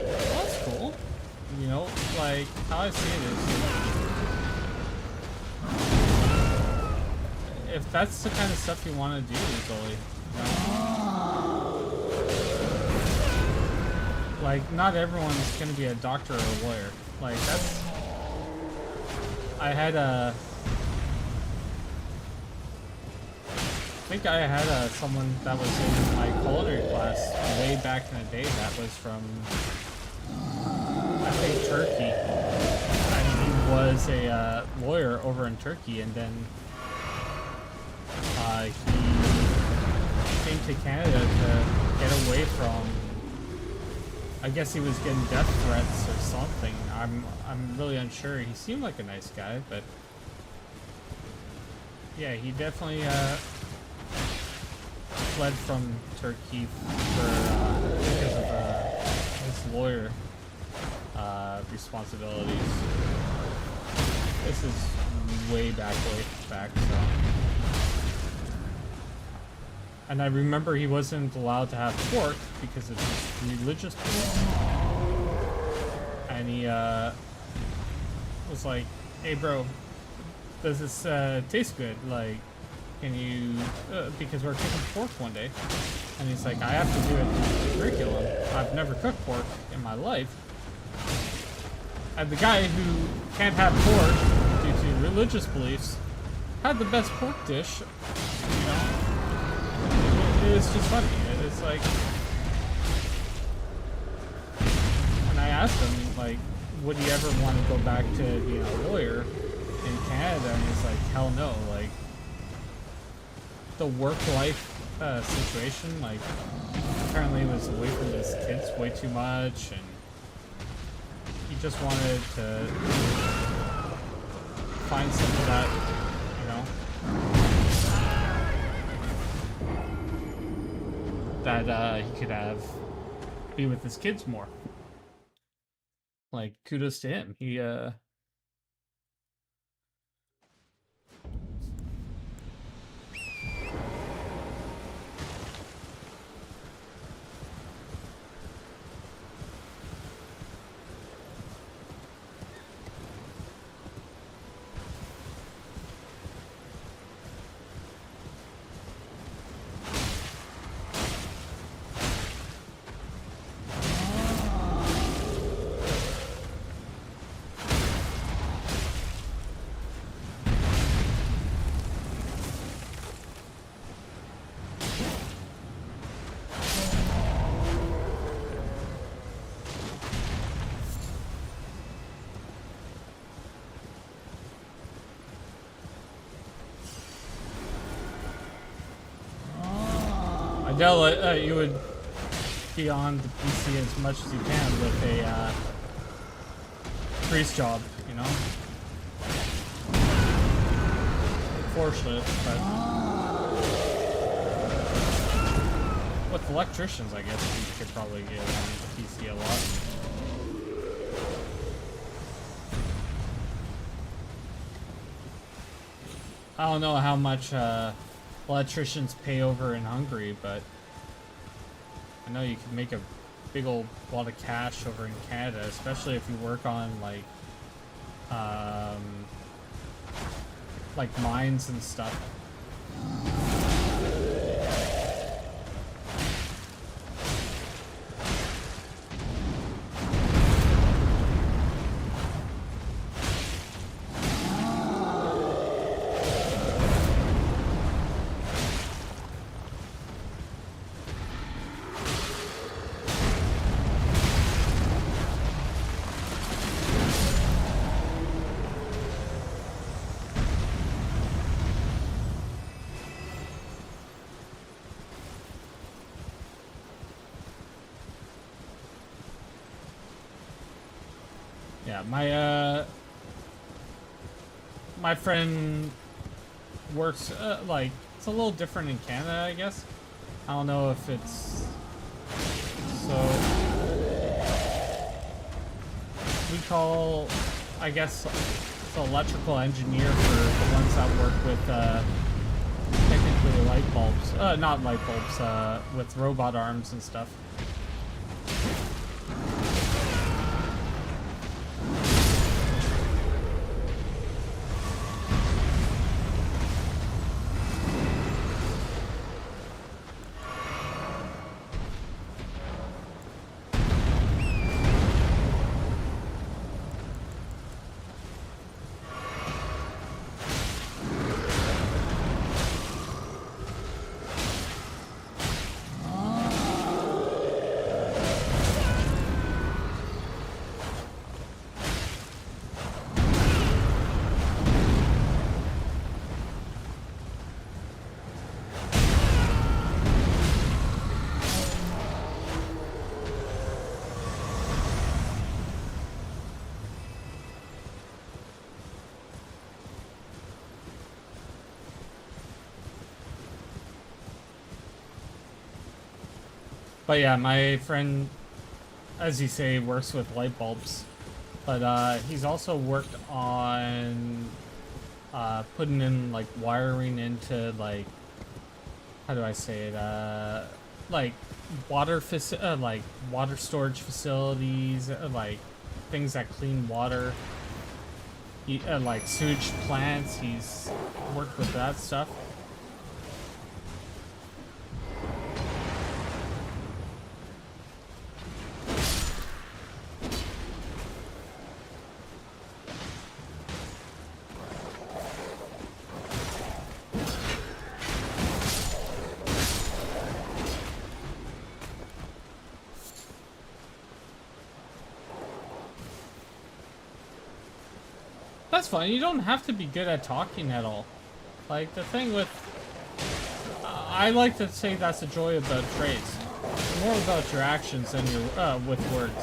Well, that's cool. You know, like, how I see it is, if that's the kind of stuff you want to do, Zoe, you know? Like, not everyone's gonna be a doctor or a lawyer. Like, that's... I had a... I think I had someone that was in my culinary class way back in the day that was from, I think, Turkey. And he was a lawyer over in Turkey, and then he came to Canada to get away from, I guess he was getting death threats or something. I'm really unsure. He seemed like a nice guy, but yeah, he definitely fled from Turkey because of his lawyer responsibilities. This is way back, so. And I remember he wasn't allowed to have pork because of his religious beliefs. And he was like, "Hey, bro, does this taste good? Like, can you?" Because we're cooking pork one day, and he's like, "I have to do it through the curriculum. I've never cooked pork in my life." And the guy who can't have pork due to religious beliefs had the best pork dish, you know. It's just funny. It's like, and I asked him, like, would he ever want to go back to being a lawyer in Canada? And he's like, hell no. Like, the work-life situation, like, apparently he was away from his kids way too much, and he just wanted to find something that, you know, that he could be with his kids more. Like, kudos to him. He you would be on the PC as much as you can with a priest job, you know? Unfortunate, but with electricians, I guess you could probably get on the PC a lot. I don't know how much electricians pay over in Hungary, but I know you can make a big old lot of cash over in Canada, especially if you work on like mines and stuff. Yeah, my friend works like it's a little different in Canada, I guess. I don't know if it's so. We call, I guess, the electrical engineer for the ones that work with technically light bulbs, not light bulbs, with robot arms and stuff. But yeah, my friend, as you say, works with light bulbs. But he's also worked on putting in like wiring into like, how do I say it? Like water storage facilities, like things that clean water. Like sewage plants. He's worked with that stuff. That's fine. You don't have to be good at talking at all. Like, the thing with... I like to say that's the joy about trades. It's more about your actions than your, with words.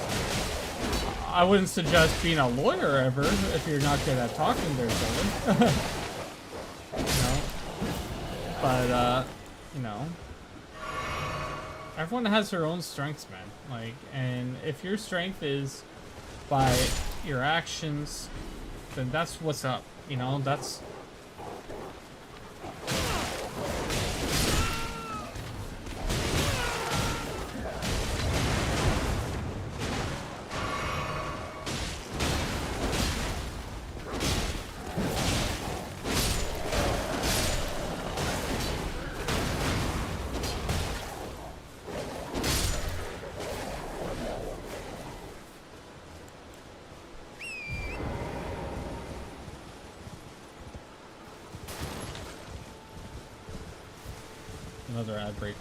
I wouldn't suggest being a lawyer ever if you're not good at talking there, Dylan. You know? But, you know... Everyone has their own strengths, man. Like, and if your strength is by your actions... then that's what's up, you know, that's... Another ad break.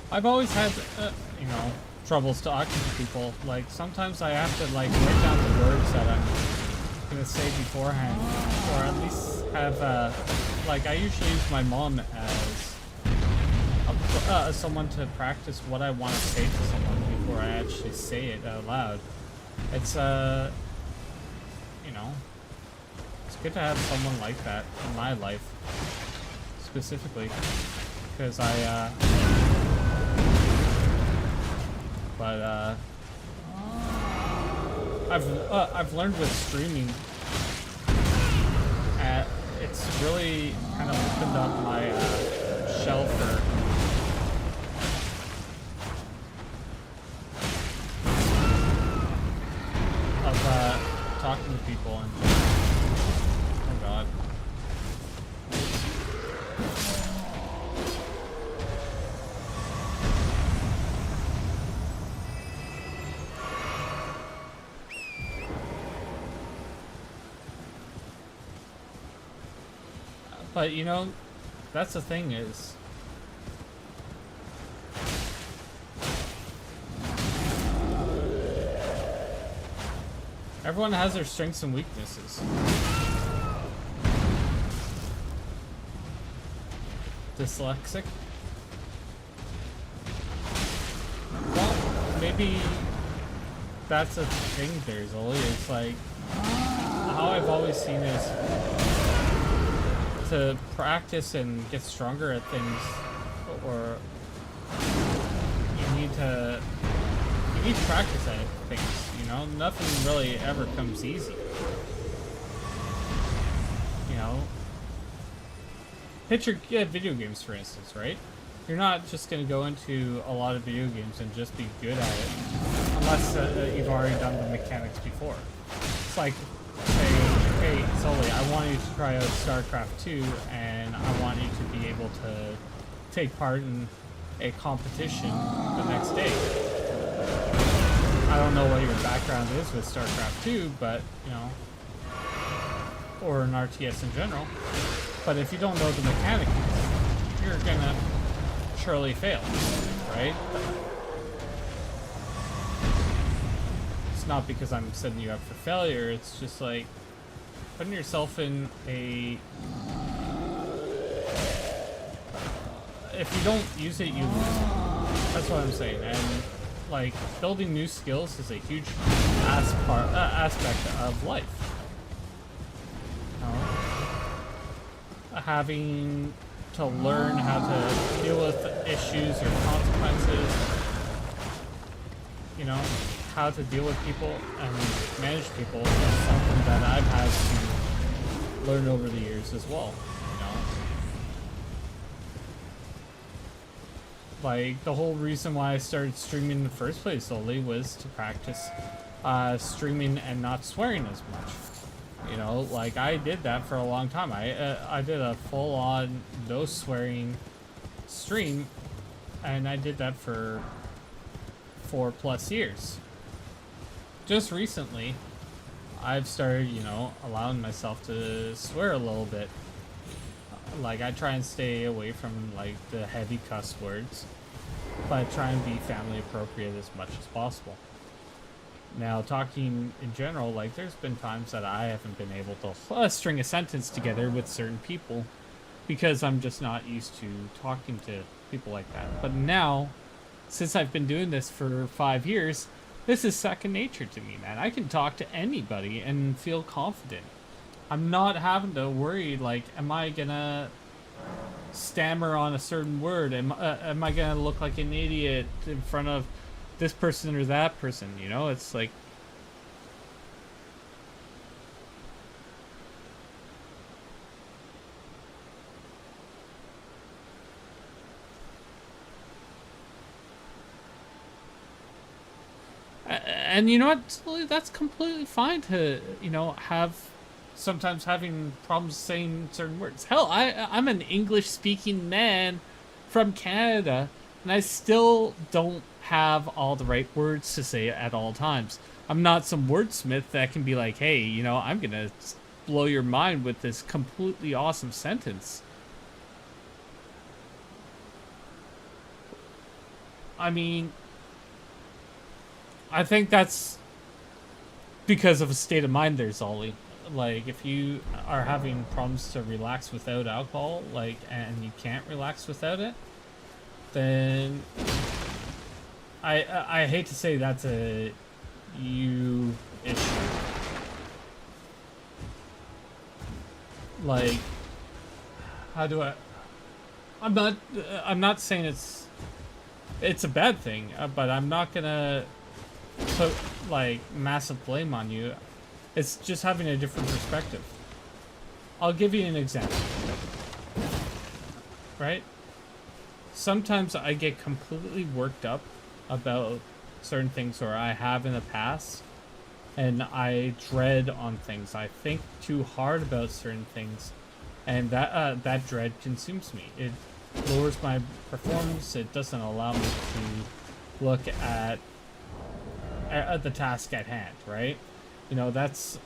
I've always had, you know, troubles talking to people. Like, sometimes I have to, like, write down the words that I'm gonna say beforehand, or at least have, like, I usually use my mom as someone to practice what I want to say to someone before I actually say it out loud. It's, you know, it's good to have someone like that in my life, specifically, because I've learned with streaming, it's really kind of opened up my shell for talking to people and oh god. But you know, that's the thing is everyone has their strengths and weaknesses. Dyslexic? Well, maybe that's a thing there, Zoli. It's like, how I've always seen is to practice and get stronger at things, or you need practice at things, you know? Nothing really ever comes easy. You know? Picture video games, for instance, right? You're not just going to go into a lot of video games and just be good at it, unless you've already done the mechanics before. It's like, hey, Sully, I want you to try out StarCraft 2, and I want you to be able to take part in a competition the next day. I don't know what your background is with StarCraft 2, but, you know, or an RTS in general. But if you don't know the mechanics, you're gonna surely fail, right? It's not because I'm setting you up for failure, it's just like putting yourself in a... if you don't use it, you lose it. That's what I'm saying. And like, building new skills is a huge aspect of life. Having to learn how to deal with issues or consequences, you know, how to deal with people and manage people is something that I've had to learn over the years as well, you know. Like, the whole reason why I started streaming in the first place solely was to practice streaming and not swearing as much. You know, like, I did that for a long time. I did a full-on no swearing stream, and I did that for 4+ years. Just recently, I've started, you know, allowing myself to swear a little bit. Like, I try and stay away from, like, the heavy cuss words, but try and be family appropriate as much as possible. Now, talking in general, like, there's been times that I haven't been able to string a sentence together with certain people because I'm just not used to talking to people like that. But now, since I've been doing this for 5 years, this is second nature to me, man. I can talk to anybody and feel confident. I'm not having to worry, like, am I gonna stammer on a certain word? Am I gonna look like an idiot in front of this person or that person, you know? It's like, and you know what, that's completely fine to, you know, have sometimes having problems saying certain words. Hell, I'm an English speaking man from Canada, and I still don't have all the right words to say at all times. I'm not some wordsmith that can be like, hey, you know, I'm gonna blow your mind with this completely awesome sentence. I mean, I think that's because of a state of mind there, Zolly. Like, if you are having problems to relax without alcohol, like, and you can't relax without it, then I hate to say that's a you issue. Like, how do I'm not saying it's a bad thing, but I'm not gonna put like massive blame on you. It's just having a different perspective. I'll give you an example. Right? Sometimes I get completely worked up about certain things, or I have in the past, and I dread on things. I think too hard about certain things, and that dread consumes me. It lowers my performance. It doesn't allow me to look at the task at hand, right? You know, that's...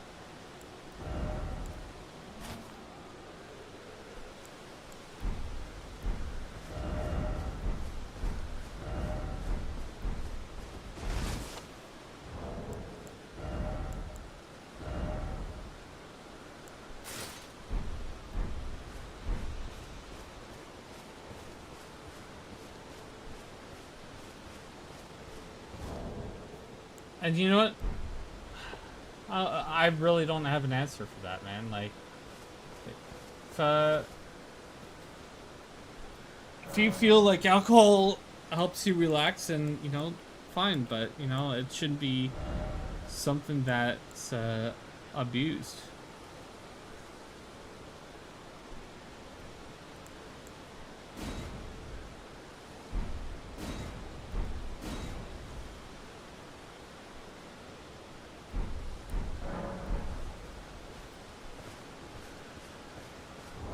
And you know what? I really don't have an answer for that, man. Like, if you feel like alcohol helps you relax, and you know, fine. But you know, it shouldn't be something that's abused.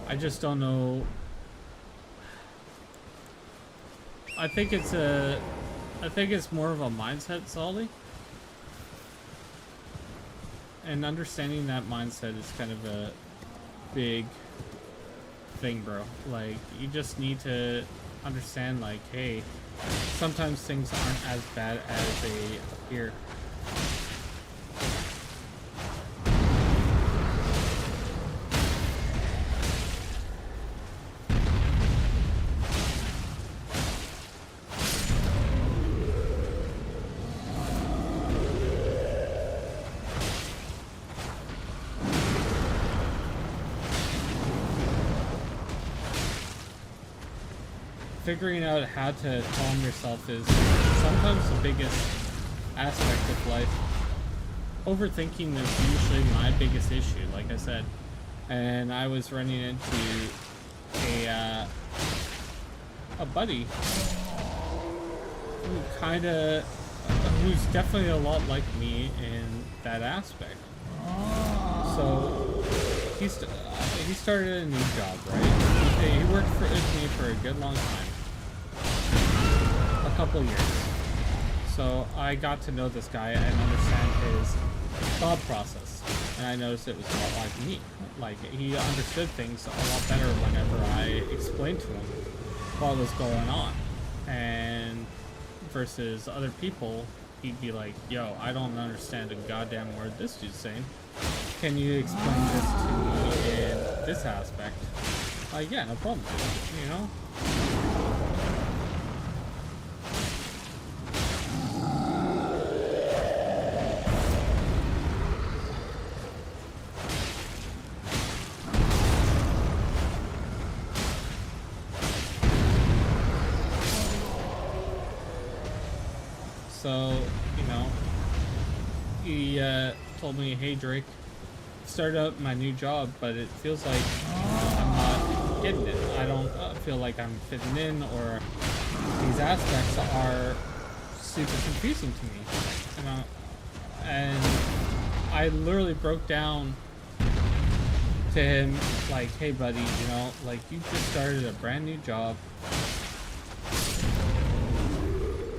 I just don't know. I think it's more of a mindset, Solly. And understanding that mindset is kind of a big thing, bro. Like, you just need to understand, like, hey, sometimes things aren't as bad as they appear. Figuring out how to calm yourself is sometimes the biggest aspect of life. Overthinking is usually my biggest issue, like I said. And I was running into a buddy who's definitely a lot like me in that aspect. So he started a new job, right? He worked with me for a good long time. A couple years. So I got to know this guy and understand his thought process. And I noticed it was a lot like me. Like, he understood things a lot better whenever I explained to him what was going on. And versus other people, he'd be like, yo, I don't understand a goddamn word this dude's saying. Can you explain this to me in this aspect? Like, yeah, no problem, you know? So, you know, he told me, hey Drake, started out my new job, but it feels like I'm not getting it. I don't feel like I'm fitting in, or these aspects are super confusing to me. And I literally broke down to him like, hey buddy, you know, like, you just started a brand new job.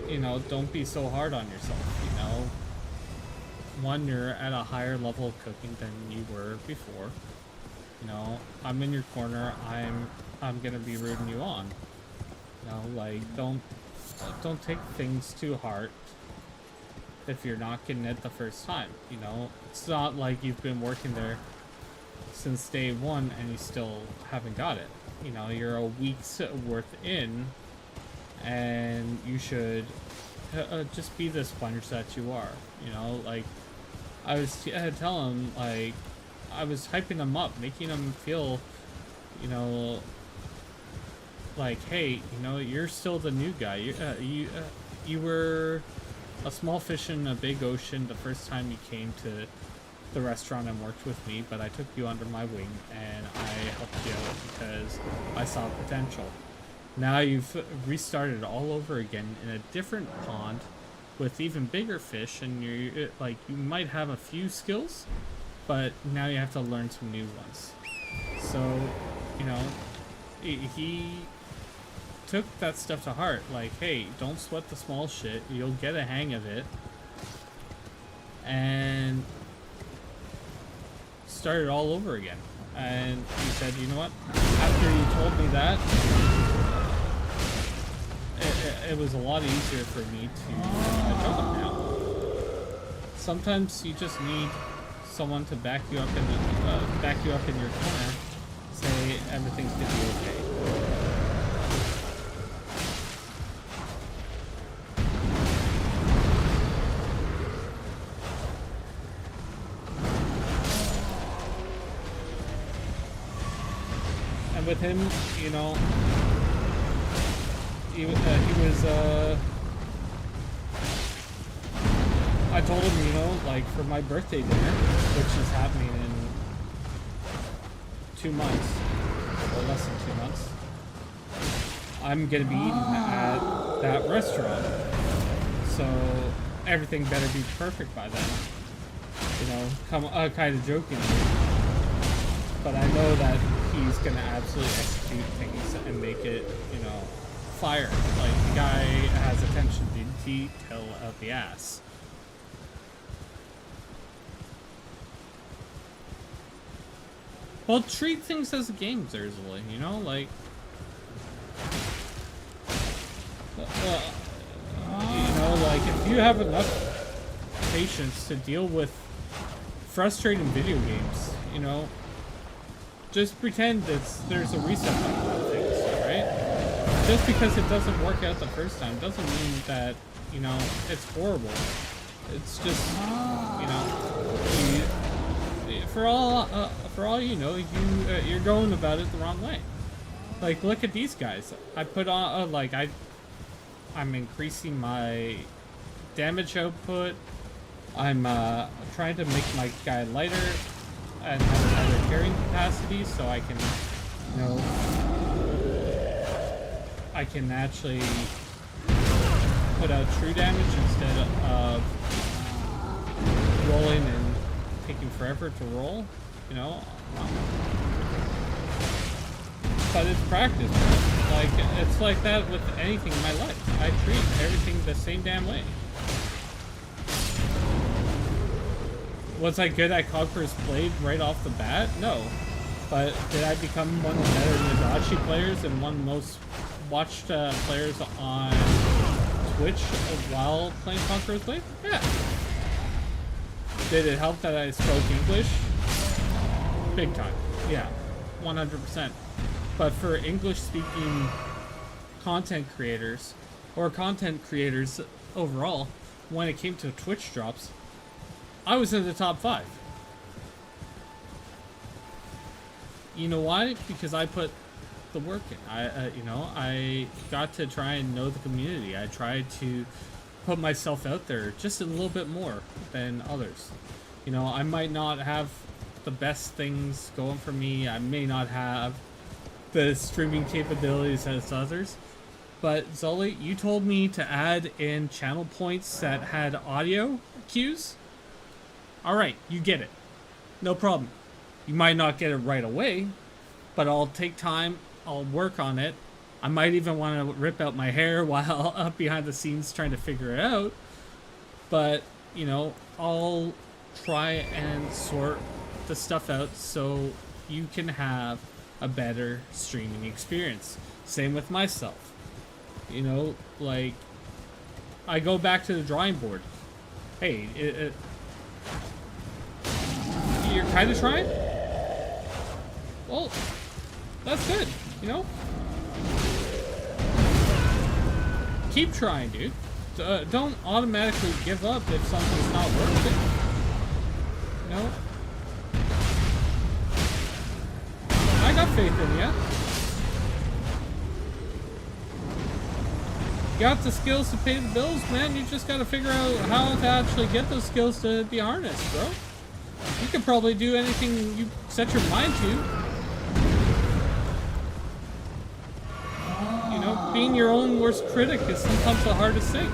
You know, don't be so hard on yourself, you know. One, you're at a higher level of cooking than you were before. You know, I'm in your corner. I'm gonna be rooting you on. You know, like, don't don't take things too hard if you're not getting it the first time. You know, it's not like you've been working there since day one and you still haven't got it. You know, you're a week's worth in, and you should just be the sponge that you are. You know, like I was telling him, like I was hyping him up, making him feel, you know, like, hey, you know, you're still the new guy. You were a small fish in a big ocean the first time you came to the restaurant and worked with me, but I took you under my wing and I helped you out because I saw potential. Now you've restarted all over again in a different pond with even bigger fish, and you're like, you might have a few skills, but now you have to learn some new ones. So, you know, he took that stuff to heart. Like, hey, don't sweat the small shit. You'll get a hang of it. And started all over again. And he said, you know what? After you told me that, it was a lot easier for me to juggle now. Sometimes you just need someone to back you up in your corner, say everything's gonna be okay. And with him, you know, he was I told him, you know, like for my birthday dinner, which is happening in 2 months, or less than 2 months, I'm gonna be eating at that restaurant. So everything better be perfect by then. You know, kind of jokingly. But I know that he's gonna absolutely execute things and make it, you know, fire. Like, the guy has attention to detail out the ass. Well, treat things as a game, Zerzuli, you know, like, you know, like, if you have enough patience to deal with frustrating video games, you know, just pretend there's a reset button on things, alright? Just because it doesn't work out the first time doesn't mean that, you know, it's horrible. It's just, you know, for all you know, you're going about it the wrong way. Like, look at these guys. I put on, like, I'm increasing my damage output. I'm trying to make my guy lighter and have better carrying capacity, so I can, you know, I can actually put out true damage instead of rolling and taking forever to roll, you know. But it's practice, bro. Like, it's like that with anything in my life. I treat everything the same damn way. Was I good at Conqueror's Blade right off the bat? No. But did I become one of the better Nadachi players and one of the most watched players on Twitch while playing Conqueror's Blade? Yeah. Did it help that I spoke English? Big time. Yeah. 100%. But for English-speaking content creators, or content creators overall, when it came to Twitch drops, I was in the top 5. You know why? Because I put the work in. You know, I got to try and know the community. I tried to put myself out there just a little bit more than others. You know, I might not have the best things going for me. I may not have the streaming capabilities as others. But Zully, you told me to add in channel points that had audio cues. Alright, you get it. No problem. You might not get it right away, but I'll take time, I'll work on it. I might even want to rip out my hair while up behind the scenes trying to figure it out. But, you know, I'll try and sort the stuff out so you can have a better streaming experience. Same with myself. You know, like, I go back to the drawing board. Hey, you're kind of trying? Well, that's good, you know? Keep trying, dude. Don't automatically give up if something's not worth it. You know? I got faith in ya. You got the skills to pay the bills, man. You just gotta figure out how to actually get those skills to be harnessed, bro. You can probably do anything you set your mind to. You know, being your own worst critic is sometimes the hardest thing.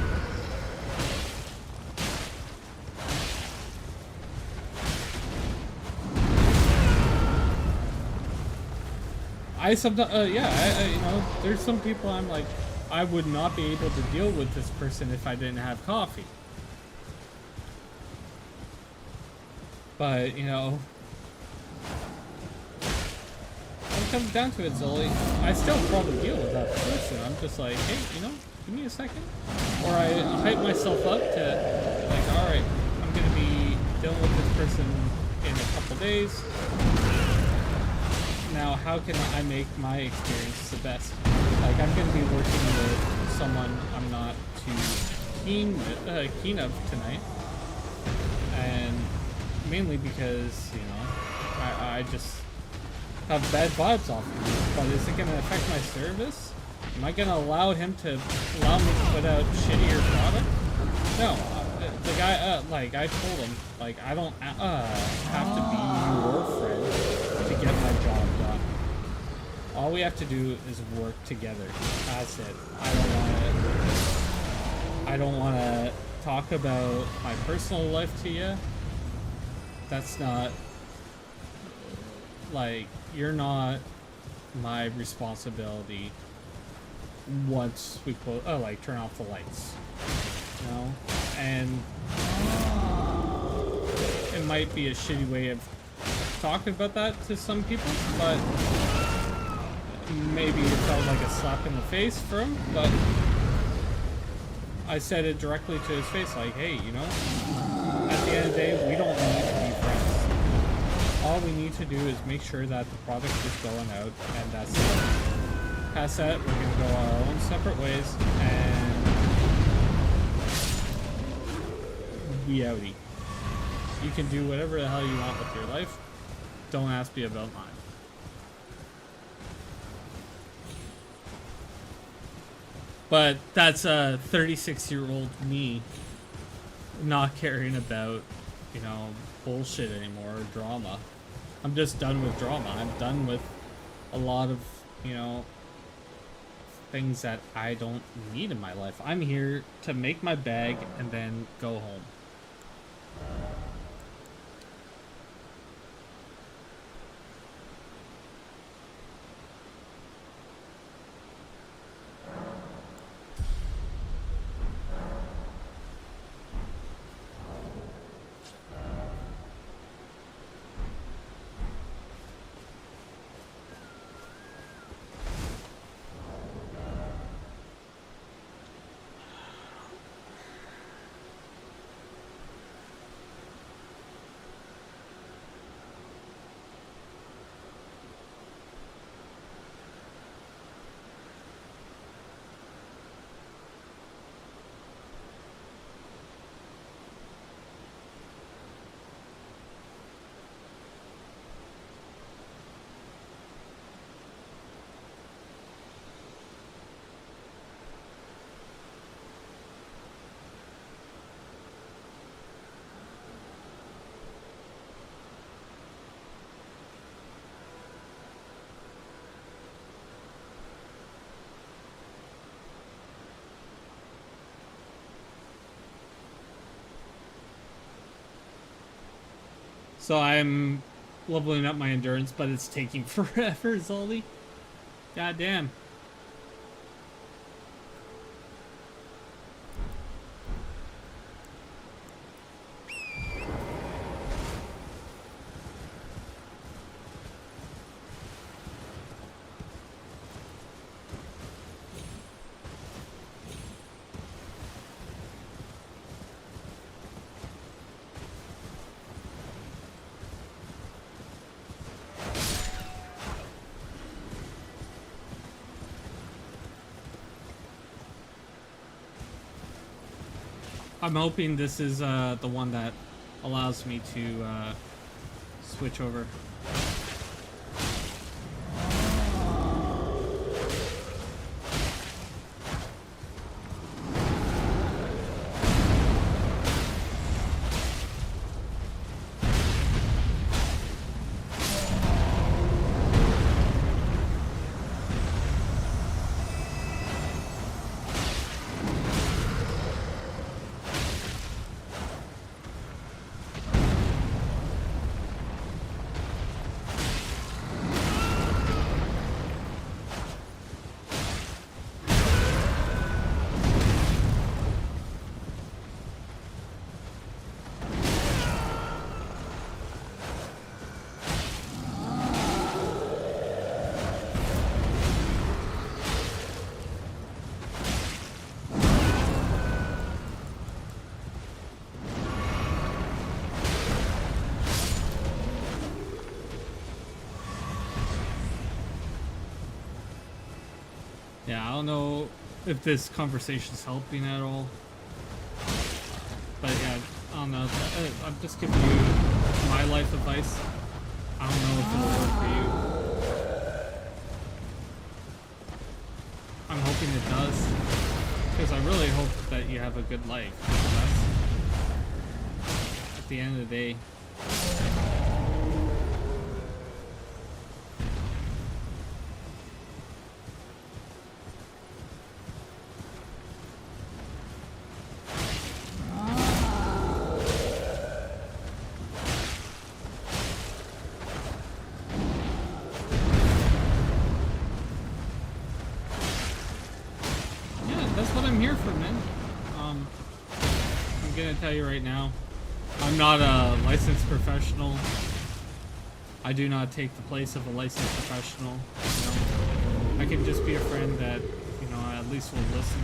I sometimes, you know, there's some people I'm like, I would not be able to deal with this person if I didn't have coffee. But, you know, when it comes down to it, Zoli, I still probably deal with that person. I'm just like, hey, you know, give me a second. Or I hype myself up to, like, alright, I'm going to be dealing with this person in a couple days. Now, how can I make my experience the best? Like, I'm going to be working with someone I'm not too keen of tonight. And mainly because, you know, I just have bad vibes off him. But is it going to affect my service? Am I going to allow him to allow me to put out shittier product? No. The guy, like, I told him, like, I don't have to be your friend to get my job done. All we have to do is work together. That's it. I don't want to talk about my personal life to you. That's not, like, you're not my responsibility once we like, turn off the lights. You know? And it might be a shitty way of talking about that to some people, but maybe it felt like a slap in the face for him, but I said it directly to his face, like, hey, you know, at the end of the day, we don't need to be friends. All we need to do is make sure that the product is going out, and that's it. Past that, we're going to go our own separate ways, and we outie. You can do whatever the hell you want with your life. Don't ask me about mine. But that's a 36-year-old me not caring about, you know, bullshit anymore or drama. I'm just done with drama. I'm done with a lot of, you know, things that I don't need in my life. I'm here to make my bag and then go home. So I'm leveling up my endurance, but it's taking forever, Zoldy. God damn. I'm hoping this is the one that allows me to switch over. Yeah, I don't know if this conversation's helping at all. But yeah, I don't know. I'm just giving you my life advice. I don't know if it'll work for you. I'm hoping it does. Because I really hope that you have a good life. That's, at the end of the day, that's what I'm here for, man. I'm gonna tell you right now, I'm not a licensed professional. I do not take the place of a licensed professional. You know, I can just be a friend that, you know, at least will listen.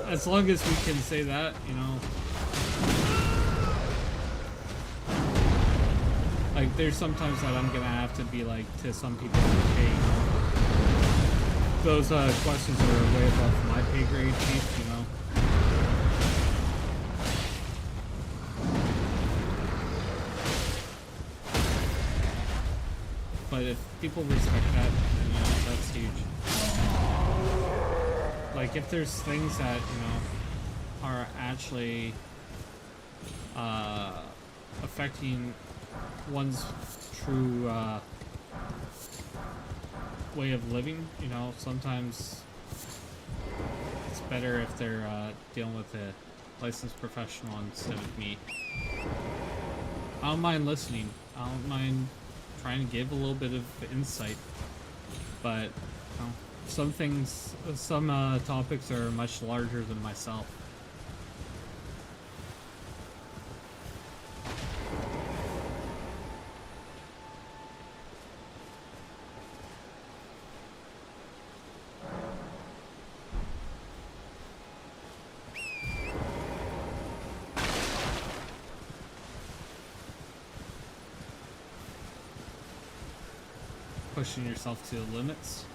As long as we can say that, you know. Like, there's sometimes that I'm gonna have to be like to some people, hey, those questions are way above my pay grade, chief, you know. But if people respect that, then, you know, that's huge. Like, if there's things that, you know, are actually affecting one's true way of living, you know, sometimes it's better if they're dealing with a licensed professional instead of me. I don't mind listening. I don't mind trying to give a little bit of insight, but you know, some things, some topics are much larger than myself. Pushing yourself to the limits.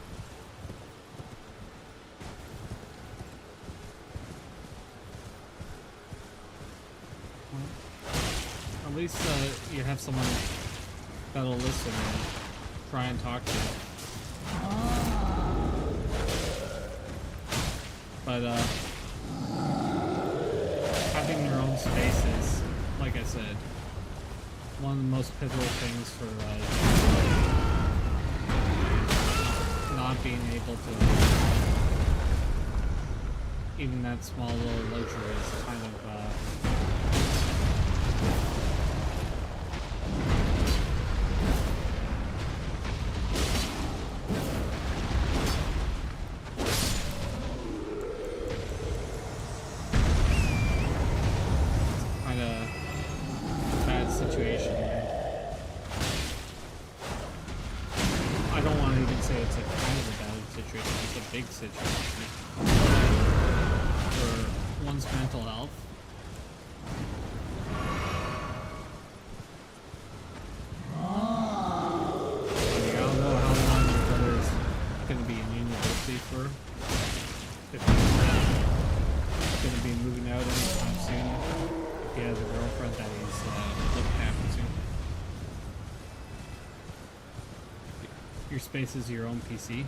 Well, at least you have someone that'll listen and try and talk to you. But having your own space is, like I said, one of the most pivotal things for not being able to, even that small little luxury is kind of bad situation. I don't want to even say it's a kind of a bad situation, it's a big situation for one's mental health. I don't know how long your brother's going to be in university. Your space is your own PC.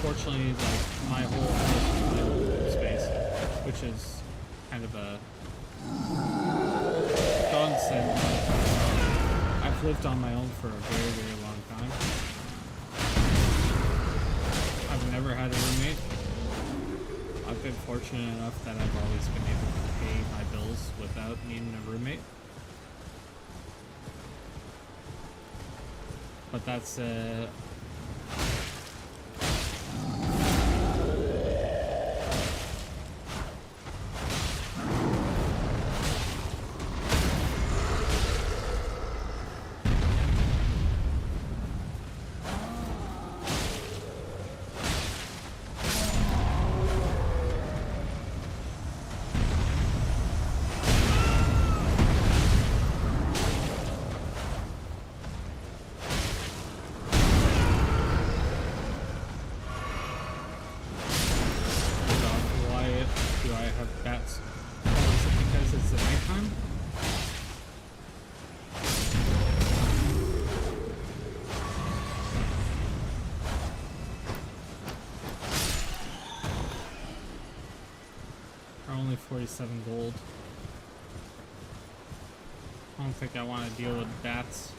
Fortunately, like, my whole house is my own space, which is kind of a godsend. I've lived on my own for a very, very long time. I've never had a roommate. I've been fortunate enough that I've always been able to pay my bills without needing a roommate. But that's only 47 gold. I don't think I want to deal with bats.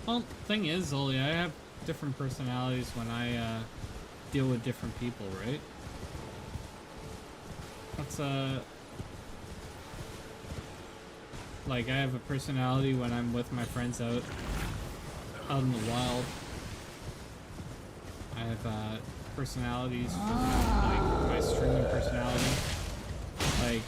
Well, thing is, Zoli, I have different personalities when I deal with different people, right? That's like, I have a personality when I'm with my friends out in the wild. I have personalities for like my streaming personality. Like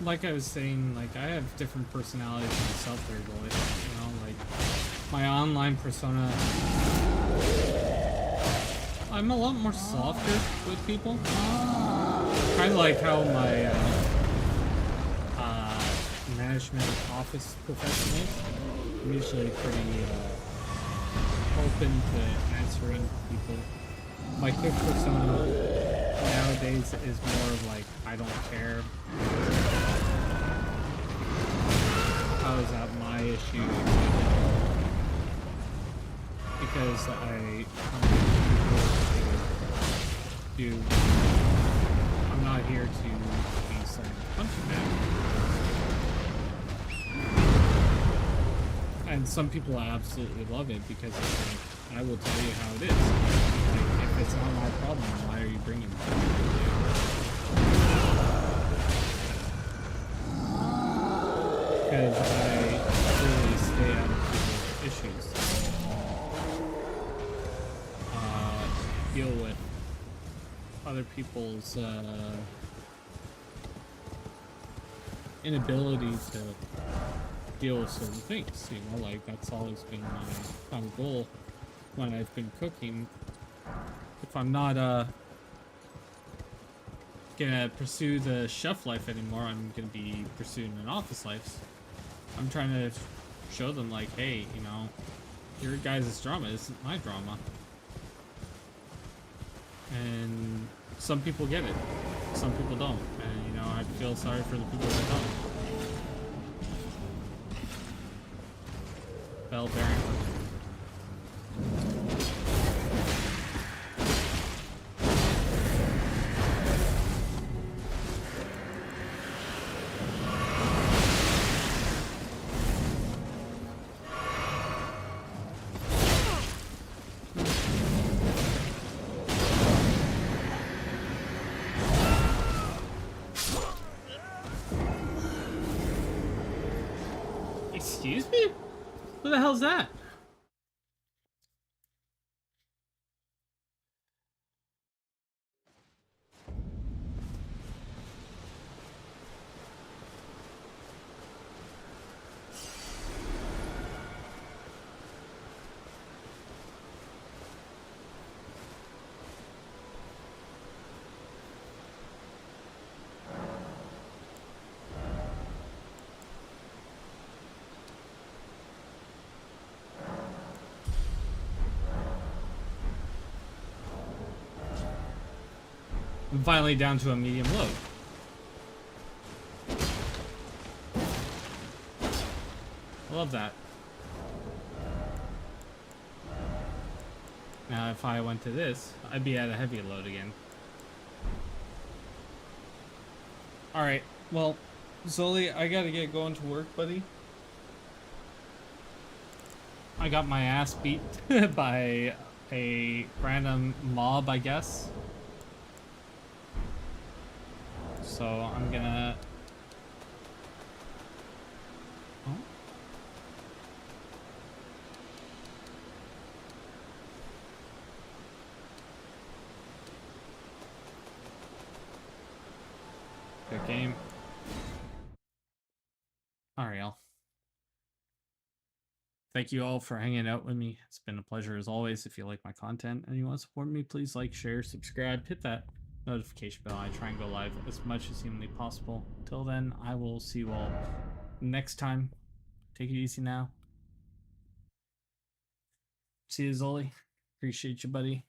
like I was saying, like, I have different personalities myself there, boys. You know, like, my online persona, I'm a lot more softer with people. Kind of like how my management office profession is. I'm usually pretty open to answering people. My quick persona nowadays is more of like, I don't care. How is that my issue? Because I'm not here to be some punching bag. And some people absolutely love it because it's like, I will tell you how it is. Like, if it's not my problem, why are you bringing it to me? Because I really stay out of people's issues. Deal with other people's inability to deal with certain things, you know, like that's always been my kind of goal when I've been cooking. If I'm not gonna pursue the chef life anymore, I'm gonna be pursuing an office life. I'm trying to show them like, hey, you know, your guys' drama isn't my drama. And some people get it, some people don't, and you know, I feel sorry for the people that don't. Bell bearing. Excuse me? Who the hell's that? I'm finally down to a medium load. I love that. Now if I went to this, I'd be at a heavy load again. Alright, well, Zoli, I gotta get going to work, buddy. I got my ass beat by a random mob, I guess. So I'm gonna... Oh. Good game. Alright, y'all. Thank you all for hanging out with me. It's been a pleasure as always. If you like my content and you want to support me, please like, share, subscribe, hit that notification bell. I try and go live as much as humanly possible. Till then, I will see you all next time. Take it easy now. See you, Zoli. Appreciate you, buddy.